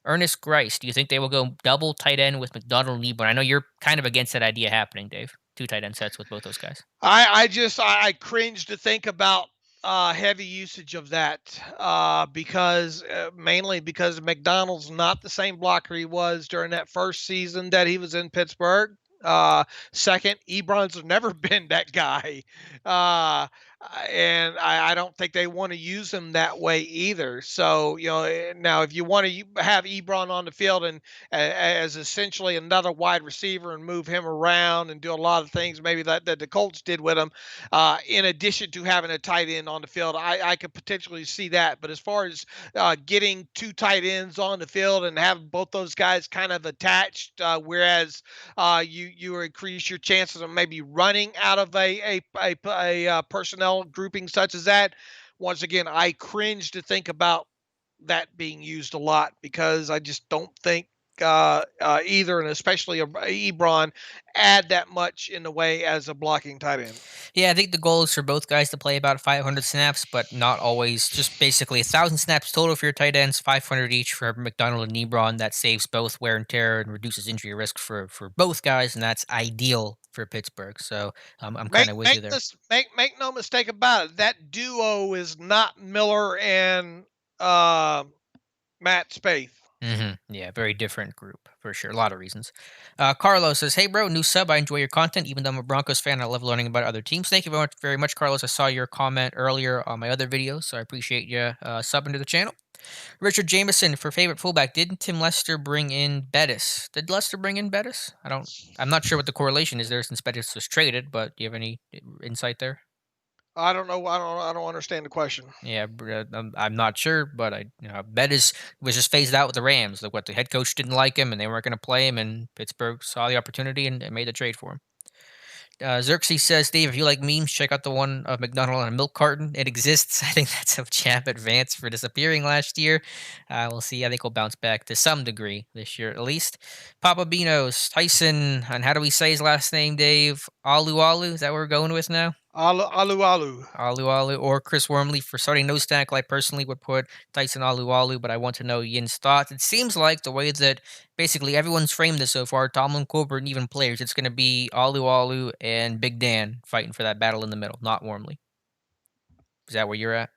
A: Ernest Grice, do you think they will go double tight end with McDonald and Ebron? I know you're kind of against that idea happening, Dave. Two tight end sets with both those guys.
B: I cringe to think about heavy usage of that because mainly because McDonald's not the same blocker he was during that first season that he was in Pittsburgh. Second, Ebron's never been that guy, uh, and I don't think they want to use him that way either. So now if you want to have Ebron on the field and as essentially another wide receiver and move him around and do a lot of things maybe that the Colts did with him, in addition to having a tight end on the field, I could potentially see that. But as far as getting two tight ends on the field and having both those guys kind of attached, whereas you increase your chances of maybe running out of a personnel grouping such as that. Once again, I cringe to think about that being used a lot because I just don't think either, and especially Ebron, add that much in the way as a blocking tight end.
A: Yeah, I think the goal is for both guys to play about 500 snaps, but not always. Just basically 1,000 snaps total for your tight ends, 500 each for McDonald and Ebron. That saves both wear and tear and reduces injury risk for both guys, and that's ideal for Pittsburgh. So I'm kind
B: Make
A: of with you
B: make
A: there.
B: this make no mistake about it. That duo is not Miller and uh, Matt Spaeth.
A: Yeah, very different group for sure. A lot of reasons. Carlos says, "Hey, bro, new sub. I enjoy your content. Even though I'm a Broncos fan, I love learning about other teams. Thank you very much, Carlos. I saw your comment earlier on my other videos, so I appreciate you subbing to the channel." Richard Jameson for favorite fullback. Didn't Tim Lester bring in Bettis? Did Lester bring in Bettis? I don't. I'm not sure what the correlation is there since Bettis was traded, but do you have any insight there?
B: I don't know. I don't understand the question.
A: Yeah, I'm not sure, but Bettis was just phased out with the Rams. Like, what, the head coach didn't like him, and they weren't going to play him, and Pittsburgh saw the opportunity and made the trade for him. Xerxes says, Dave, if you like memes, check out the one of McDonald on a milk carton. It exists. I think that's a jab at Vance for disappearing last year. We'll see. I think we'll bounce back to some degree this year at least. Papa Beano's Tyson, and how do we say his last name, Dave? Alu Alu? Is that what we're going with now?
B: Alu alu. Alu.
A: Alu Alu or Chris Wormley for starting no stack. I personally would put Tyson Alu Alu, but I want to know Yin's thoughts. It seems like the way that basically everyone's framed this so far, Tomlin, Colbert, and even players, it's going to be Alu Alu and Big Dan fighting for that battle in the middle, not Wormley. Is that where you're at?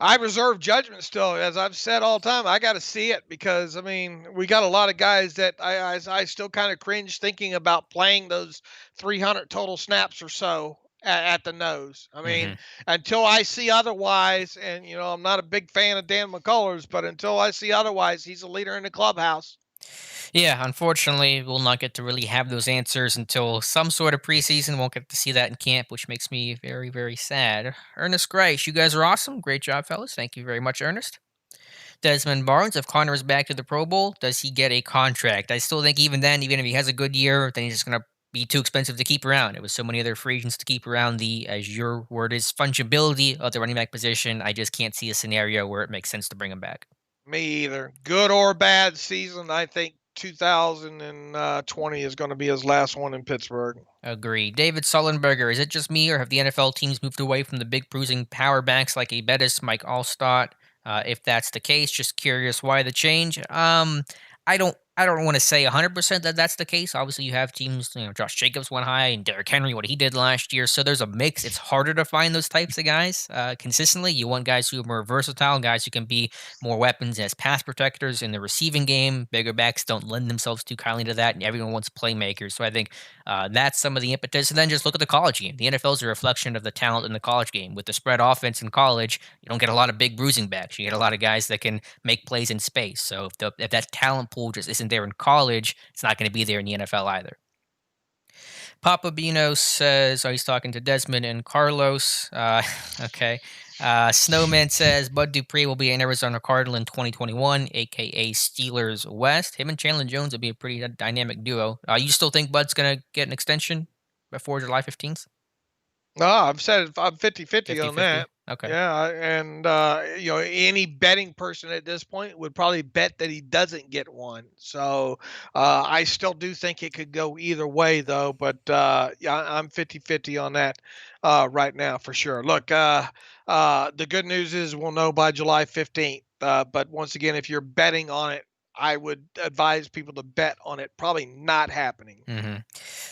B: I reserve judgment still, as I've said all the time. I got to see it because I mean we got a lot of guys that I still kind of cringe thinking about playing those 300 total snaps or so at the nose. I mean
A: hmm
B: until I see otherwise, and I'm not a big fan of Dan McCullers, but until I see otherwise, he's a leader in the clubhouse.
A: Yeah, unfortunately, we'll not get to really have those answers until some sort of preseason. Won't get to see that in camp, which makes me very, very sad. Ernest Grace, you guys are awesome. Great job, fellas. Thank you very much, Ernest. Desmond Barnes, if Connor is back to the Pro Bowl, does he get a contract? I still think even then, even if he has a good year, then he's just going to be too expensive to keep around. It was so many other free agents to keep around the, as your word is, fungibility of the running back position. I just can't see a scenario where it makes sense to bring him back.
B: Me either. Good or bad season, I think 2020 is going to be his last one in Pittsburgh.
A: Agree. David Sullenberger, is it just me or have the NFL teams moved away from the big bruising power backs like a Bettis, Mike Allstott? If that's the case, just curious why the change. I don't want to say 100% that that's the case. Obviously, you have teams, Josh Jacobs went high and Derrick Henry, what he did last year. So there's a mix. It's harder to find those types of guys consistently. You want guys who are more versatile, guys who can be more weapons as pass protectors in the receiving game. Bigger backs don't lend themselves too kindly to that, and everyone wants playmakers. So I think that's some of the impetus. And then just look at the college game. The NFL is a reflection of the talent in the college game. With the spread offense in college, you don't get a lot of big bruising backs. You get a lot of guys that can make plays in space. So if that talent pool just isn't there in college, it's not going to be there in the NFL either. Papa Bino says, oh, he's talking to Desmond and Carlos. Okay. Snowman says Bud Dupree will be an Arizona Cardinal in 2021, aka Steelers West. Him and Chandler Jones would be a pretty dynamic duo. You still think Bud's going to get an extension before July 15th?
B: No, I've said I'm 50-50 on
A: 50-50.
B: that.
A: Okay.
B: Yeah, and any betting person at this point would probably bet that he doesn't get one. So I still do think it could go either way, though. But yeah, I'm 50-50 on that right now for sure. Look, the good news is we'll know by July 15th. But once again, if you're betting on it, I would advise people to bet on it probably not happening.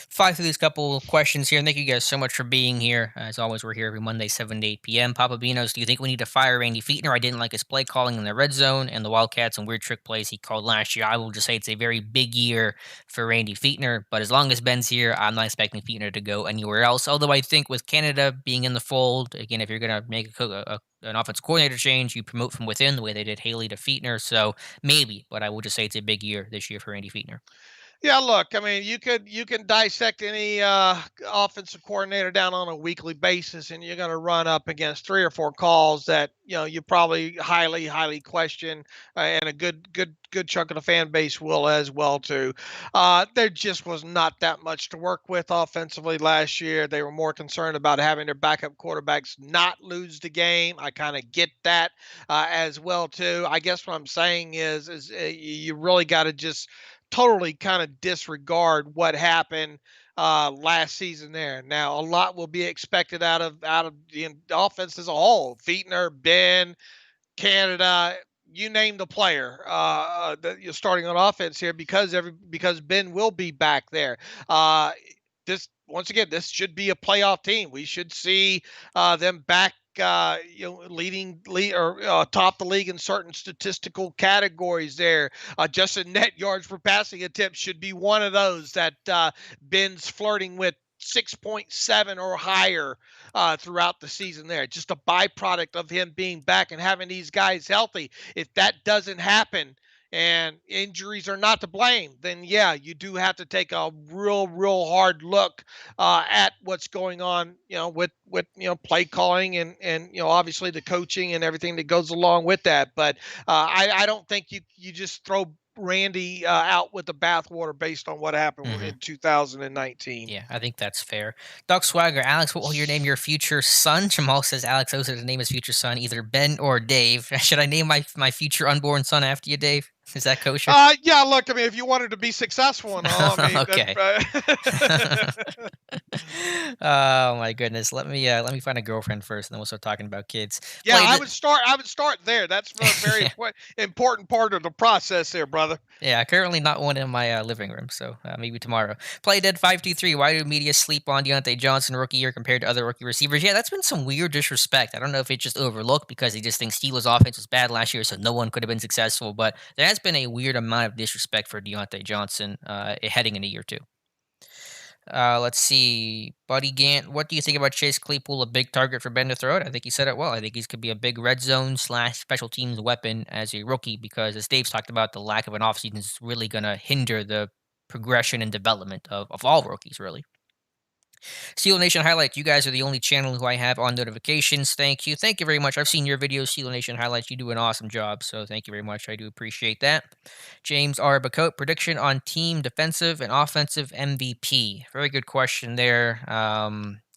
A: Fly through these couple of questions here. And thank you guys so much for being here. As always, we're here every Monday, 7 to 8 p.m. Papa Beanos, do you think we need to fire Randy Fietner? I didn't like his play calling in the red zone and the Wildcats and weird trick plays he called last year. I will just say it's a very big year for Randy Fietner. But as long as Ben's here, I'm not expecting Fietner to go anywhere else. Although I think with Canada being in the fold, again, if you're going to make an offense coordinator change, you promote from within the way they did Haley to Fietner. So maybe, but I will just say it's a big year this year for Randy Fietner.
B: Yeah, look, I mean, you can dissect any offensive coordinator down on a weekly basis, and you're going to run up against three or four calls that you probably highly question, and a good chunk of the fan base will as well too. There just was not that much to work with offensively last year. They were more concerned about having their backup quarterbacks not lose the game. I kind of get that as well too. I guess what I'm saying is you really got to just totally kind of disregard what happened last season there. Now, a lot will be expected out of the offense as a whole. Fietner, Ben, Canada, you name the player that you're starting on offense here because Ben will be back there. This once again, this should be a playoff team. We should see them back lead or top the league in certain statistical categories. There, Justin net yards per passing attempt should be one of those that Ben's flirting with 6.7 or higher throughout the season there. Just a byproduct of him being back and having these guys healthy. If that doesn't happen and injuries are not to blame, then yeah, you do have to take a real hard look at what's going on, with play calling and obviously the coaching and everything that goes along with that. But I don't think you just throw Randy out with the bathwater based on what happened
A: Hmm.
B: in 2019.
A: Yeah, I think that's fair. Doug Swagger, Alex, what will you name your future son? Jamal says Alex Osa to name his future son either Ben or Dave. Should I name my future unborn son after you, Dave? Is that kosher?
B: Yeah, look, I mean, if you wanted to be successful and all, I mean,
A: Okay.
B: that,
A: Oh my goodness. Let me find a girlfriend first, and then we'll start talking about kids.
B: yeah,
A: Played
B: I
A: it.
B: would start. I would start there. That's a very
A: Yeah.
B: important part of the process, there, brother.
A: Yeah, currently not one in my living room, so maybe tomorrow. Play Dead 523. Why do media sleep on Deontay Johnson rookie year compared to other rookie receivers? Yeah, that's been some weird disrespect. I don't know if it's just overlooked because they just think Steelers' offense was bad last year, so no one could have been successful. But there has been a weird amount of disrespect for Deontay Johnson heading into year two. Let's see. Buddy Gant, what do you think about Chase Claypool, a big target for Ben to throw it? I think he said it well. I think he's could be a big red zone slash special teams weapon as a rookie because, as Dave's talked about, the lack of an offseason is really going to hinder the progression and development of all rookies, really. Steel Nation Highlights, you guys are the only channel who I have on notifications. Thank you. Thank you very much. I've seen your videos, Steel Nation Highlights. You do an awesome job. So thank you very much. I do appreciate that. James R. Bacote, prediction on team defensive and offensive MVP. Very good question there.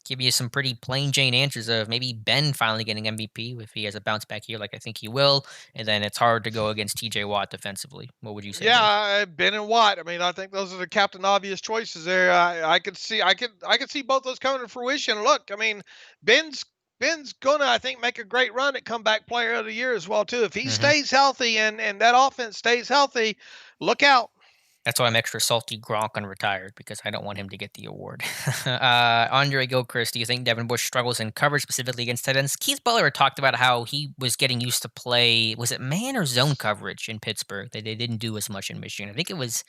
A: Give you some pretty plain Jane answers of maybe Ben finally getting MVP if he has a bounce back here, like I think he will. And then it's hard to go against TJ Watt defensively. What would you say, Dave?
B: Yeah, Ben and Watt. I mean, I think those are the captain obvious choices there. I could see both those coming to fruition. Look, I mean, Ben's Ben's gonna, I think, make a great run at comeback player of the year as well too. If he
A: Hmm.
B: stays healthy and that offense stays healthy, look out.
A: That's why I'm extra salty Gronk unretired because I don't want him to get the award. Andre Gilchrist, do you think Devin Bush struggles in coverage specifically against tight ends? Keith Butler talked about how he was getting used to play. Was it man or zone coverage in Pittsburgh that they didn't do as much in Michigan? I think it was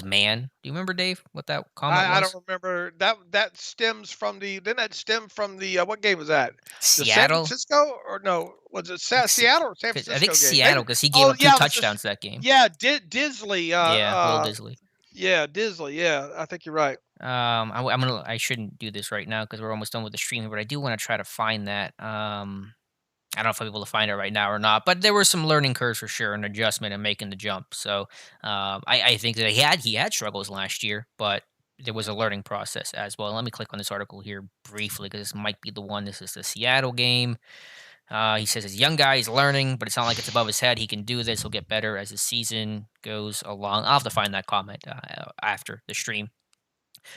A: man. Do you remember, Dave, what that comment
B: I don't
A: was?
B: remember that. That stems from the. Didn't that stem from the what game was that? The San
A: Seattle.
B: Francisco or no? Was it
A: I think, Se-
B: Seattle or San
A: 'cause I think
B: Francisco game? Maybe.
A: Seattle because he gave
B: Oh
A: up two
B: yeah, it was just
A: touchdowns that game.
B: yeah. Disley.
A: Yeah, Will Disley.
B: Yeah, Disley. Yeah, I think you're right.
A: I shouldn't do this right now because we're almost done with the stream, but I do want to try to find that. I don't know if I'll be able to find it right now or not, but there were some learning curves for sure, and adjustment and making the jump. So I think that he had struggles last year, but there was a learning process as well. Let me click on this article here briefly because this might be the one. This is the Seattle game. He says his young guy is learning, but it's not like it's above his head. He can do this. He'll get better as the season goes along. I'll have to find that comment after the stream.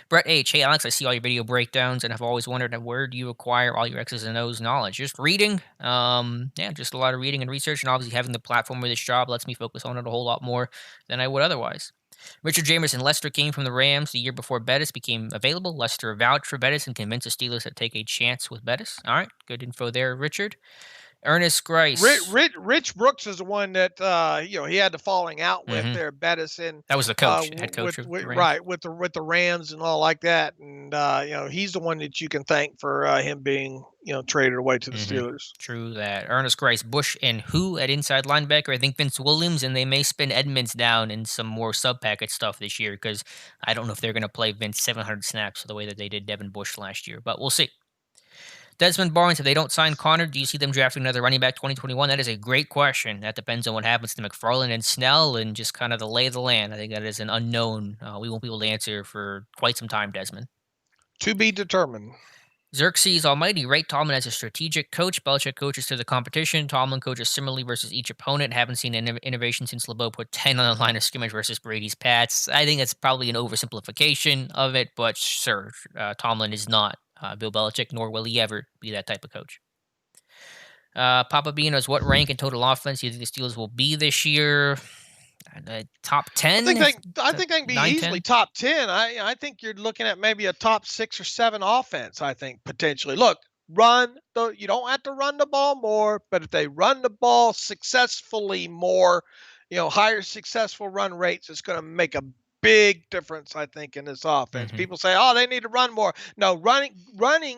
A: Brett H. Hey, Alex, I see all your video breakdowns and have always wondered where do you acquire all your X's and O's knowledge? Just reading. Yeah, just a lot of reading and research. And obviously, having the platform with this job lets me focus on it a whole lot more than I would otherwise. Richard Jamerson, Lester came from the Rams the year before Bettis became available. Lester vouched for Bettis and convinced the Steelers to take a chance with Bettis. All right, good info there, Richard. Ernest Grice.
B: Rich Brooks is the one that he had the falling out with
A: Hmm.
B: there, Bettis and
A: That was the head coach of the
B: with
A: Rams.
B: right with the Rams and all like that, and he's the one that you can thank for him being traded away to the
A: Hmm.
B: Steelers.
A: True that. Ernest Grice, Bush, and who at inside linebacker? I think Vince Williams, and they may spin Edmonds down in some more sub package stuff this year because I don't know if they're going to play Vince 700 snaps the way that they did Devin Bush last year, but we'll see. Desmond Barnes, if they don't sign Connor, do you see them drafting another running back 2021? That is a great question. That depends on what happens to McFarland and Snell and just kind of the lay of the land. I think that is an unknown. We won't be able to answer for quite some time, Desmond.
B: To be determined.
A: Xerxes Almighty, rate Tomlin as a strategic coach. Belichick coaches to the competition. Tomlin coaches similarly versus each opponent. Haven't seen an innovation since LeBeau put 10 on the line of scrimmage versus Brady's Pats. I think that's probably an oversimplification of it, but sure, Tomlin is not Bill Belichick, nor will he ever be that type of coach. Papa Beanos, what rank in total offense do you think the Steelers will be this year? Top 10?
B: I think they can be
A: 9,
B: easily
A: 10?
B: top 10. I think you're looking at maybe a top 6 or 7 offense. I think potentially. Look, you don't have to run the ball more, but if they run the ball successfully more, higher successful run rates, it's going to make a big difference, I think, in this offense.
A: Hmm.
B: People say, "Oh, they need to run more." No, running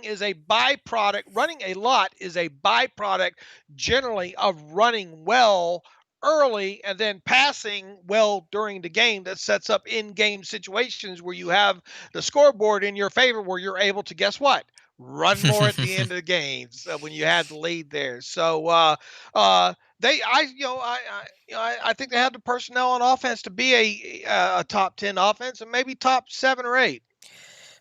B: is a byproduct. Running a lot is a byproduct generally of running well early and then passing well during the game that sets up in-game situations where you have the scoreboard in your favor where you're able to guess what? Run more at the end of the games when you had the lead there. So they, I think they have the personnel on offense to be a top 10 offense and maybe top 7 or 8.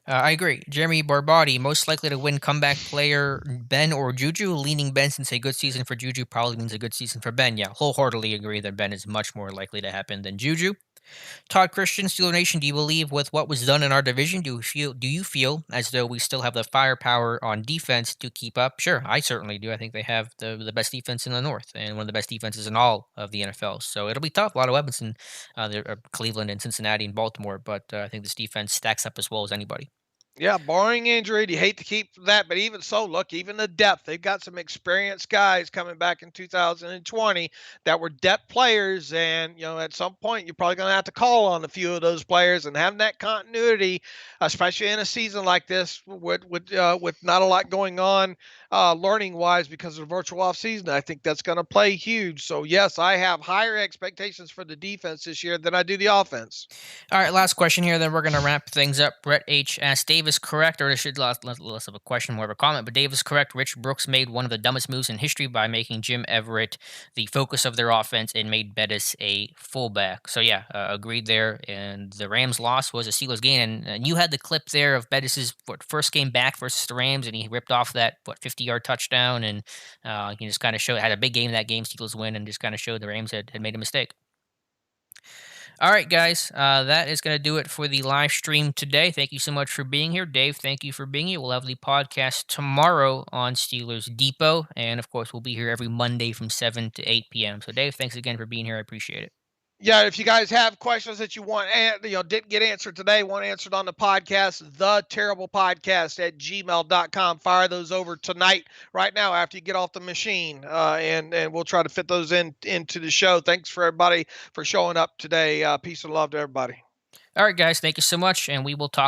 A: I agree. Jeremy Barbati, most likely to win comeback player, Ben or Juju? Leaning Ben since a good season for Juju probably means a good season for Ben. Yeah, wholeheartedly agree that Ben is much more likely to happen than Juju. Todd Christian, Steeler Nation, do you believe with what was done in our division, do you feel as though we still have the firepower on defense to keep up? Sure, I certainly do. I think they have the best defense in the North and one of the best defenses in all of the NFL. So it'll be tough. A lot of weapons in Cleveland and Cincinnati and Baltimore, but I think this defense stacks up as well as anybody.
B: Yeah, barring injury, you hate to keep that, but even so, look, even the depth, they've got some experienced guys coming back in 2020 that were depth players, and at some point, you're probably going to have to call on a few of those players and having that continuity, especially in a season like this with not a lot going on, learning wise because of the virtual off season. I think that's going to play huge. So yes, I have higher expectations for the defense this year than I do the offense.
A: All right, last question here. Then we're going to wrap things up. Brett H asked, "Dave is correct, or it should less of a question, more of a comment. But Dave is correct. Rich Brooks made one of the dumbest moves in history by making Jim Everett the focus of their offense and made Bettis a fullback." So yeah, agreed there. And the Rams' loss was a Steelers gain. And you had the clip there of Bettis's first game back versus the Rams, and he ripped off that 50-yard touchdown, and he just kind of showed had a big game that game. Steelers win, and just kind of showed the Rams had made a mistake. All right, guys, that is going to do it for the live stream today. Thank you so much for being here. Dave, thank you for being here. We'll have the podcast tomorrow on Steelers Depot. And of course, we'll be here every Monday from 7 to 8 p.m. So, Dave, thanks again for being here. I appreciate it.
B: Yeah, if you guys have questions that you want, didn't get answered today, want answered on the podcast, the terrible podcast at gmail.com. Fire those over tonight, right now, after you get off the machine. And we'll try to fit those into the show. Thanks for everybody for showing up today. Peace and love to everybody.
A: All right, guys, thank you so much. And we will talk